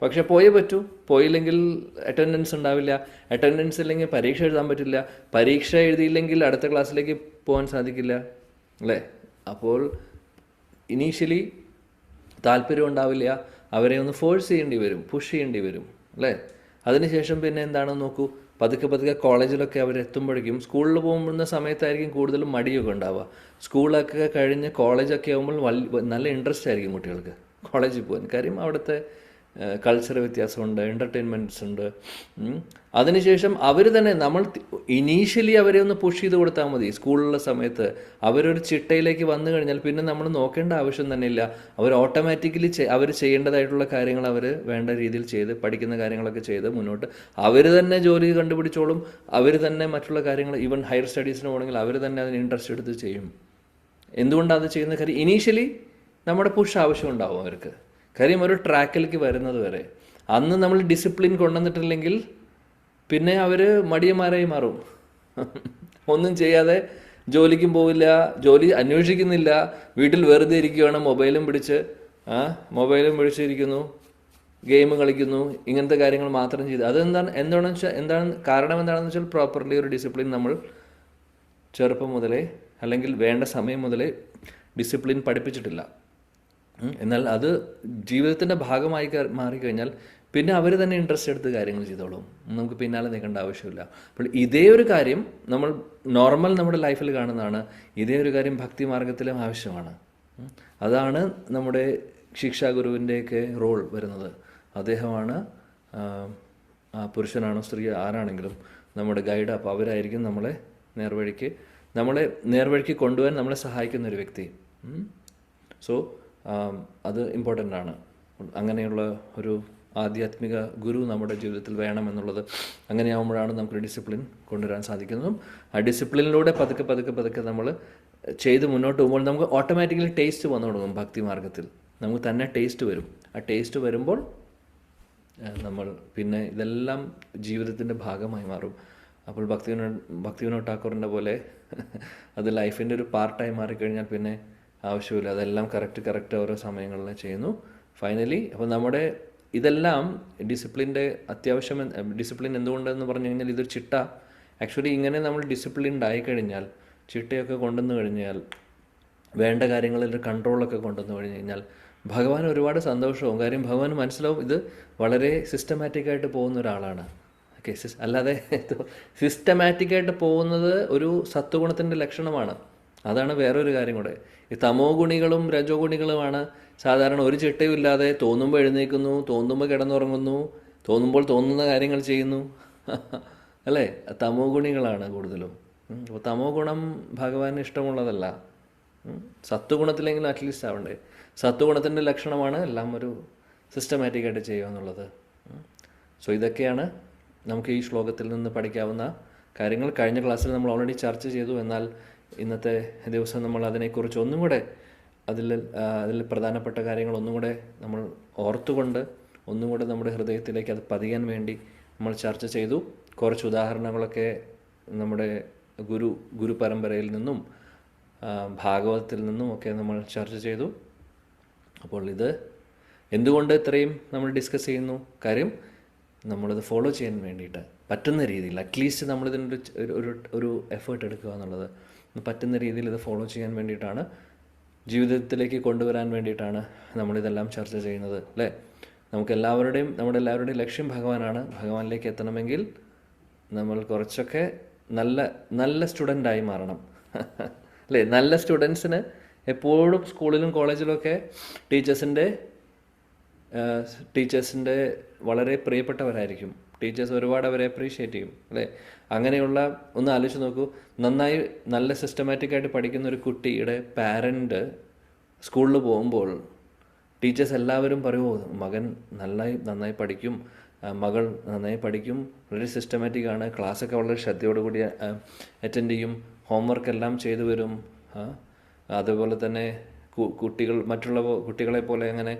പക്ഷെ പോയേ പറ്റൂ. പോയില്ലെങ്കിൽ അറ്റൻഡൻസ് ഉണ്ടാവില്ല, അറ്റൻഡൻസ് ഇല്ലെങ്കിൽ പരീക്ഷ എഴുതാൻ പറ്റില്ല, പരീക്ഷ എഴുതിയില്ലെങ്കിൽ അടുത്ത ക്ലാസ്സിലേക്ക് പോകാൻ സാധിക്കില്ല, അല്ലേ? അപ്പോൾ ഇനീഷ്യലി താല്പര്യം ഉണ്ടാവില്ല, അവരെ ഒന്ന് ഫോഴ്സ് ചെയ്യേണ്ടി വരും, പുഷ് ചെയ്യേണ്ടി വരും, അല്ലേ? അതിനുശേഷം പിന്നെ എന്താണെന്ന് നോക്കൂ, പതുക്കെ കോളേജിലൊക്കെ അവരെത്തുമ്പോഴേക്കും, സ്കൂളിൽ പോകുന്ന സമയത്തായിരിക്കും കൂടുതലും മടിയൊക്കെ ഉണ്ടാവുക. സ്കൂളൊക്കെ കഴിഞ്ഞ് കോളേജൊക്കെ ആകുമ്പോൾ നല്ല ഇൻട്രസ്റ്റ് ആയിരിക്കും കുട്ടികൾക്ക് കോളേജിൽ പോകാൻ. കാര്യം അവിടുത്തെ കൾച്ചർ വ്യത്യാസമുണ്ട്, എൻ്റർടൈൻമെൻറ്റ്സ് ഉണ്ട്. അതിനുശേഷം അവർ തന്നെ നമ്മൾ ഇനീഷ്യലി അവരെ ഒന്ന് പുഷ് ചെയ്ത് കൊടുത്താൽ മതി. സ്കൂളിലുള്ള സമയത്ത് അവരൊരു ചിട്ടയിലേക്ക് വന്നു കഴിഞ്ഞാൽ പിന്നെ നമ്മൾ നോക്കേണ്ട ആവശ്യം തന്നെ ഇല്ല. അവർ ഓട്ടോമാറ്റിക്കലി അവർ ചെയ്യേണ്ടതായിട്ടുള്ള കാര്യങ്ങൾ അവർ വേണ്ട രീതിയിൽ ചെയ്ത് പഠിക്കുന്ന കാര്യങ്ങളൊക്കെ ചെയ്ത് മുന്നോട്ട് അവർ തന്നെ ജോലി കണ്ടുപിടിച്ചോളും. അവർ തന്നെ മറ്റുള്ള കാര്യങ്ങൾ ഈവൻ ഹയർ സ്റ്റഡീസിന് പോകണമെങ്കിൽ അവർ തന്നെ അതിന് ഇൻട്രസ്റ്റ് എടുത്ത് ചെയ്യും. എന്തുകൊണ്ടാണ് അത് ചെയ്യുന്ന കാര്യം? ഇനീഷ്യലി നമ്മുടെ പുഷ് ആവശ്യം ഉണ്ടാവും അവർക്ക്. കാര്യം ഒരു ട്രാക്കിലേക്ക് വരുന്നത് വരെ. അന്ന് നമ്മൾ ഡിസിപ്ലിൻ കൊണ്ടുവന്നിട്ടില്ലെങ്കിൽ പിന്നെ അവർ മടിയന്മാരായി മാറും. ഒന്നും ചെയ്യാതെ ജോലിക്കും പോവില്ല, ജോലി അന്വേഷിക്കുന്നില്ല, വീട്ടിൽ വെറുതെ ഇരിക്കുകയാണ്, മൊബൈലും പിടിച്ചിരിക്കുന്നു, ഗെയിം കളിക്കുന്നു, ഇങ്ങനത്തെ കാര്യങ്ങൾ മാത്രം ചെയ്ത്. എന്താണ് കാരണം എന്താണെന്ന് വെച്ചാൽ പ്രോപ്പർലി ഒരു ഡിസിപ്ലിൻ നമ്മൾ ചെറുപ്പം മുതലേ അല്ലെങ്കിൽ വേണ്ട സമയം മുതലേ ഡിസിപ്ലിൻ പഠിപ്പിച്ചിട്ടില്ല. എന്നാൽ അത് ജീവിതത്തിൻ്റെ ഭാഗമായി മാറിക്കഴിഞ്ഞാൽ പിന്നെ അവർ തന്നെ ഇൻട്രസ്റ്റ് എടുത്ത് കാര്യങ്ങൾ ചെയ്തോളും. നമുക്ക് പിന്നാലെ നിൽക്കേണ്ട ആവശ്യമില്ല. അപ്പോൾ ഇതേ ഒരു കാര്യം നമ്മൾ നോർമൽ നമ്മുടെ ലൈഫിൽ കാണുന്നതാണ്. ഇതേ ഒരു കാര്യം ഭക്തി മാർഗത്തിലും ആവശ്യമാണ്. അതാണ് നമ്മുടെ ശിക്ഷാഗുരുവിൻ്റെയൊക്കെ റോൾ വരുന്നത്. അദ്ദേഹമാണ് പുരുഷനാണോ സ്ത്രീ ആരാണെങ്കിലും നമ്മുടെ ഗൈഡ്. അപ്പോൾ അവരായിരിക്കും നമ്മളെ നേർവഴിക്ക് കൊണ്ടുപോകാൻ നമ്മളെ സഹായിക്കുന്ന ഒരു വ്യക്തി. സോ അത് ഇമ്പോർട്ടൻ്റ് ആണ്. അങ്ങനെയുള്ള ഒരു ആധ്യാത്മിക ഗുരു നമ്മുടെ ജീവിതത്തിൽ വേണമെന്നുള്ളത്. അങ്ങനെയാകുമ്പോഴാണ് നമുക്ക് ഡിസിപ്ലിൻ കൊണ്ടുവരാൻ സാധിക്കുന്നതും. ആ ഡിസിപ്ലിനിലൂടെ പതുക്കെ നമ്മൾ ചെയ്ത് മുന്നോട്ട് പോകുമ്പോൾ നമുക്ക് ഓട്ടോമാറ്റിക്കലി ടേസ്റ്റ് വന്നു തുടങ്ങും. ഭക്തി മാർഗത്തിൽ നമുക്ക് തന്നെ ടേസ്റ്റ് വരും. ആ ടേസ്റ്റ് വരുമ്പോൾ നമ്മൾ പിന്നെ ഇതെല്ലാം ജീവിതത്തിൻ്റെ ഭാഗമായി മാറും. അപ്പോൾ ഭക്തിവിനോദ് ഠാക്കൂറിൻ്റെ പോലെ അത് ലൈഫിൻ്റെ ഒരു പാർട്ടായി മാറിക്കഴിഞ്ഞാൽ പിന്നെ ആവശ്യമില്ല. അതെല്ലാം കറക്റ്റ് ഓരോ സമയങ്ങളിൽ ചെയ്യുന്നു. ഫൈനലി അപ്പോൾ നമ്മുടെ ഇതെല്ലാം ഡിസിപ്ലിൻ്റെ അത്യാവശ്യം. ഡിസിപ്ലിൻ എന്തുകൊണ്ടെന്ന് പറഞ്ഞു കഴിഞ്ഞാൽ ഇതൊരു ചിട്ട. ആക്ച്വലി ഇങ്ങനെ നമ്മൾ ഡിസിപ്ലിൻഡ് ആയിക്കഴിഞ്ഞാൽ, ചിട്ടയൊക്കെ കൊണ്ടുവന്നു കഴിഞ്ഞാൽ, വേണ്ട കാര്യങ്ങളിൽ ഒരു കൺട്രോളൊക്കെ കൊണ്ടുവന്നു കഴിഞ്ഞാൽ ഭഗവാൻ ഒരുപാട് സന്തോഷവും. കാര്യം ഭഗവാൻ മനസ്സിലാവും ഇത് വളരെ സിസ്റ്റമാറ്റിക്കായിട്ട് പോകുന്ന ഒരാളാണ്. ഓക്കെ, അല്ലാതെ സിസ്റ്റമാറ്റിക്കായിട്ട് പോകുന്നത് ഒരു സത്വഗുണത്തിൻ്റെ ലക്ഷണമാണ്. അതാണ് വേറൊരു കാര്യം കൂടെ. ഈ തമോ ഗുണികളും രജോ ഗുണികളുമാണ് സാധാരണ ഒരു ചിട്ടയും ഇല്ലാതെ തോന്നുമ്പോൾ എഴുന്നേൽക്കുന്നു, തോന്നുമ്പോൾ കിടന്നുറങ്ങുന്നു, തോന്നുമ്പോൾ തോന്നുന്ന കാര്യങ്ങൾ ചെയ്യുന്നു, അല്ലേ? തമോ ഗുണികളാണ് കൂടുതലും. അപ്പോൾ തമോ ഗുണം ഭഗവാന് ഇഷ്ടമുള്ളതല്ല. സത്വഗുണത്തിലെങ്കിലും അറ്റ്ലീസ്റ്റ് ആവണ്ടേ. സത്വഗുണത്തിൻ്റെ ലക്ഷണമാണ് എല്ലാം ഒരു സിസ്റ്റമാറ്റിക്കായിട്ട് ചെയ്യുക എന്നുള്ളത്. സോ ഇതൊക്കെയാണ് നമുക്ക് ഈ ശ്ലോകത്തിൽ നിന്ന് പഠിക്കാവുന്ന കാര്യങ്ങൾ. കഴിഞ്ഞ ക്ലാസ്സിൽ നമ്മൾ ഓൾറെഡി ചർച്ച ചെയ്തു. എന്നാൽ ഇന്നത്തെ ദിവസം നമ്മൾ അതിനെക്കുറിച്ച് ഒന്നും കൂടെ അതിൽ പ്രധാനപ്പെട്ട കാര്യങ്ങൾ ഒന്നും കൂടെ നമ്മൾ ഓർത്തുകൊണ്ട് ഒന്നും കൂടെ നമ്മുടെ ഹൃദയത്തിലേക്ക് അത് പതിയാൻ വേണ്ടി നമ്മൾ ചർച്ച ചെയ്തു. കുറച്ച് ഉദാഹരണങ്ങളൊക്കെ നമ്മുടെ ഗുരു പരമ്പരയിൽ നിന്നും ഭാഗവതത്തിൽ നിന്നും ഒക്കെ നമ്മൾ ചർച്ച ചെയ്തു. അപ്പോൾ ഇത് എന്തുകൊണ്ട് ഇത്രയും നമ്മൾ ഡിസ്കസ് ചെയ്യുന്നു? കാര്യം നമ്മളിത് ഫോളോ ചെയ്യാൻ വേണ്ടിയിട്ട് പറ്റുന്ന രീതിയിൽ അറ്റ്ലീസ്റ്റ് നമ്മളിതിനൊരു ഒരു എഫേർട്ട് എടുക്കുക എന്നുള്ളത്. പറ്റുന്ന രീതിയിൽ ഇത് ഫോളോ ചെയ്യാൻ വേണ്ടിയിട്ടാണ്, ജീവിതത്തിലേക്ക് കൊണ്ടുവരാൻ വേണ്ടിയിട്ടാണ് നമ്മളിതെല്ലാം ചർച്ച ചെയ്യുന്നത്, അല്ലേ? നമ്മുടെ എല്ലാവരുടെയും ലക്ഷ്യം ഭഗവാനാണ്. ഭഗവാനിലേക്ക് എത്തണമെങ്കിൽ നമ്മൾ കുറച്ചൊക്കെ നല്ല സ്റ്റുഡൻ്റായി മാറണം, അല്ലേ? നല്ല സ്റ്റുഡൻസിന് എപ്പോഴും സ്കൂളിലും കോളേജിലുമൊക്കെ ടീച്ചേഴ്സിൻ്റെ വളരെ പ്രിയപ്പെട്ടവരായിരിക്കും. ടീച്ചേഴ്സ് ഒരുപാട് അവരെ അപ്രീഷിയേറ്റ് ചെയ്യും, അല്ലേ? അങ്ങനെയുള്ള ഒന്ന് ആലോചിച്ച് നോക്കൂ. നല്ല സിസ്റ്റമാറ്റിക്കായിട്ട് പഠിക്കുന്ന ഒരു കുട്ടിയുടെ പാരൻ്റ് സ്കൂളിൽ പോകുമ്പോൾ ടീച്ചേഴ്സ് എല്ലാവരും പറയുമോ മകൻ നന്നായി പഠിക്കും, മകൾ നന്നായി പഠിക്കും, വളരെ സിസ്റ്റമാറ്റിക്കാണ്, ക്ലാസ്സൊക്കെ വളരെ ശ്രദ്ധയോടുകൂടി അറ്റൻഡ് ചെയ്യും, ഹോംവർക്ക് എല്ലാം ചെയ്തു വരും, അതുപോലെ തന്നെ മറ്റുള്ള കുട്ടികളെ പോലെ അങ്ങനെ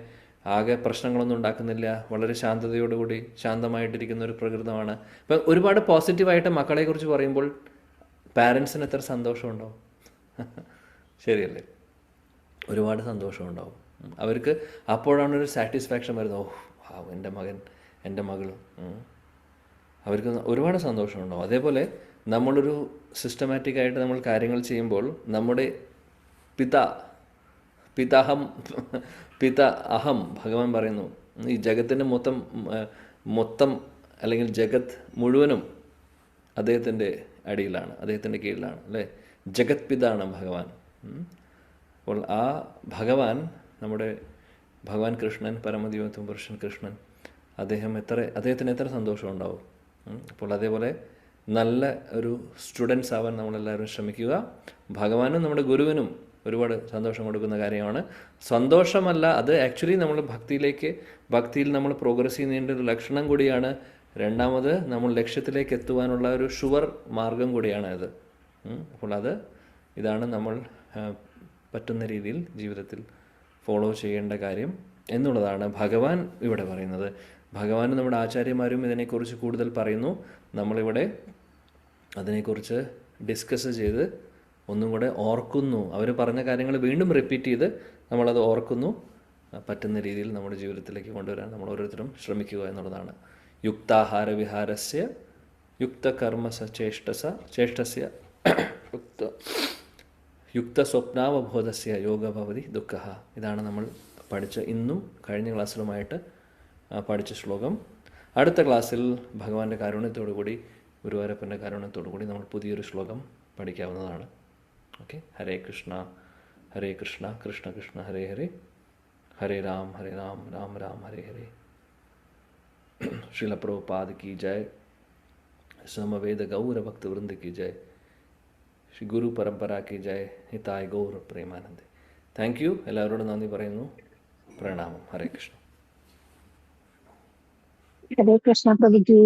ആകെ പ്രശ്നങ്ങളൊന്നും ഉണ്ടാക്കുന്നില്ല, വളരെ ശാന്തതയോടുകൂടി ശാന്തമായിട്ടിരിക്കുന്ന ഒരു പ്രകൃതമാണ്. ഇപ്പം ഒരുപാട് പോസിറ്റീവായിട്ട് മക്കളെക്കുറിച്ച് പറയുമ്പോൾ പാരൻസിന് എത്ര സന്തോഷമുണ്ടാവും, ശരിയല്ലേ? ഒരുപാട് സന്തോഷമുണ്ടാവും അവർക്ക്. അപ്പോഴാണ് ഒരു സാറ്റിസ്ഫാക്ഷൻ വരുന്നത്. എൻ്റെ മകൻ, എൻ്റെ മകൾ, അവർക്ക് ഒരുപാട് സന്തോഷമുണ്ടാവും. അതേപോലെ നമ്മളൊരു സിസ്റ്റമാറ്റിക്കായിട്ട് നമ്മൾ കാര്യങ്ങൾ ചെയ്യുമ്പോൾ നമ്മുടെ അഹം ഭഗവാൻ പറയുന്നു, ഈ ജഗത്തിൻ്റെ മൊത്തം അല്ലെങ്കിൽ ജഗത് മുഴുവനും അദ്ദേഹത്തിൻ്റെ അടിയിലാണ്, അദ്ദേഹത്തിൻ്റെ കീഴിലാണ്, അല്ലേ? ജഗത് പിതാണ് ഭഗവാൻ. അപ്പോൾ ആ ഭഗവാൻ, നമ്മുടെ ഭഗവാൻ കൃഷ്ണൻ, പരമദിവ്യത്വം പുരുഷൻ കൃഷ്ണൻ, അദ്ദേഹത്തിന് എത്ര സന്തോഷം ഉണ്ടാവും. അപ്പോൾ അതേപോലെ നല്ല ഒരു സ്റ്റുഡൻസ് ആവാൻ നമ്മളെല്ലാവരും ശ്രമിക്കുക. ഭഗവാനും നമ്മുടെ ഗുരുവിനും ഒരുപാട് സന്തോഷം കൊടുക്കുന്ന കാര്യമാണ്. സന്തോഷമല്ല, അത് ആക്ച്വലി നമ്മൾ ഭക്തിയിൽ നമ്മൾ പ്രോഗ്രസ് ചെയ്യുന്നതിൻ്റെ ഒരു ലക്ഷണം കൂടിയാണ്. രണ്ടാമത് നമ്മൾ ലക്ഷ്യത്തിലേക്ക് എത്തുവാനുള്ള ഒരു ഷുവർ മാർഗം കൂടിയാണ് അത്. അപ്പോൾ ഇതാണ് നമ്മൾ പറ്റുന്ന രീതിയിൽ ജീവിതത്തിൽ ഫോളോ ചെയ്യേണ്ട കാര്യം എന്നുള്ളതാണ് ഭഗവാൻ ഇവിടെ പറയുന്നത്. ഭഗവാനും നമ്മുടെ ആചാര്യന്മാരും ഇതിനെക്കുറിച്ച് കൂടുതൽ പറയുന്നു. നമ്മളിവിടെ അതിനെക്കുറിച്ച് ഡിസ്കസ് ചെയ്ത് ഒന്നും കൂടെ ഓർക്കുന്നു. അവർ പറഞ്ഞ കാര്യങ്ങൾ വീണ്ടും റിപ്പീറ്റ് ചെയ്ത് നമ്മളത് ഓർക്കുന്നു. പറ്റുന്ന രീതിയിൽ നമ്മുടെ ജീവിതത്തിലേക്ക് കൊണ്ടുവരാൻ നമ്മൾ ഓരോരുത്തരും ശ്രമിക്കുക എന്നുള്ളതാണ്. യുക്താഹാര വിഹാരസ്യ യുക്തകർമ്മ ചേഷ്ടസ്യ യുക്തസ്വപ്നാവബോധസ്യ യോഗഭവതി ദുഃഖ. ഇതാണ് നമ്മൾ ഇന്നും കഴിഞ്ഞ ക്ലാസ്സിലുമായിട്ട് പഠിച്ച ശ്ലോകം. അടുത്ത ക്ലാസ്സിൽ ഭഗവാന്റെ കാരുണ്യത്തോടുകൂടി, ഗുരുവായൂരപ്പൻ്റെ കാരുണ്യത്തോടുകൂടി നമ്മൾ പുതിയൊരു ശ്ലോകം പഠിക്കാവുന്നതാണ്. ഓക്കെ. ഹരേ കൃഷ്ണ ഹരേ കൃഷ്ണ കൃഷ്ണ കൃഷ്ണ ഹരേ ഹരേ, ഹരേ രാം രാം രാം ഹരേ ഹരേ. श्रील प्रभुपाद की जय. समवेद गौर भक्त वृंद की जय. श्री गुरु परंपरा की जय. हिताय गौर प्रेमानंद. Thank you. എല്ലാവരോടും നന്ദി പറയുന്നു. പ്രണാമം. ഹരേ കൃഷ്ണ. ഹരേ കൃഷ്ണ പ്രഭുജി.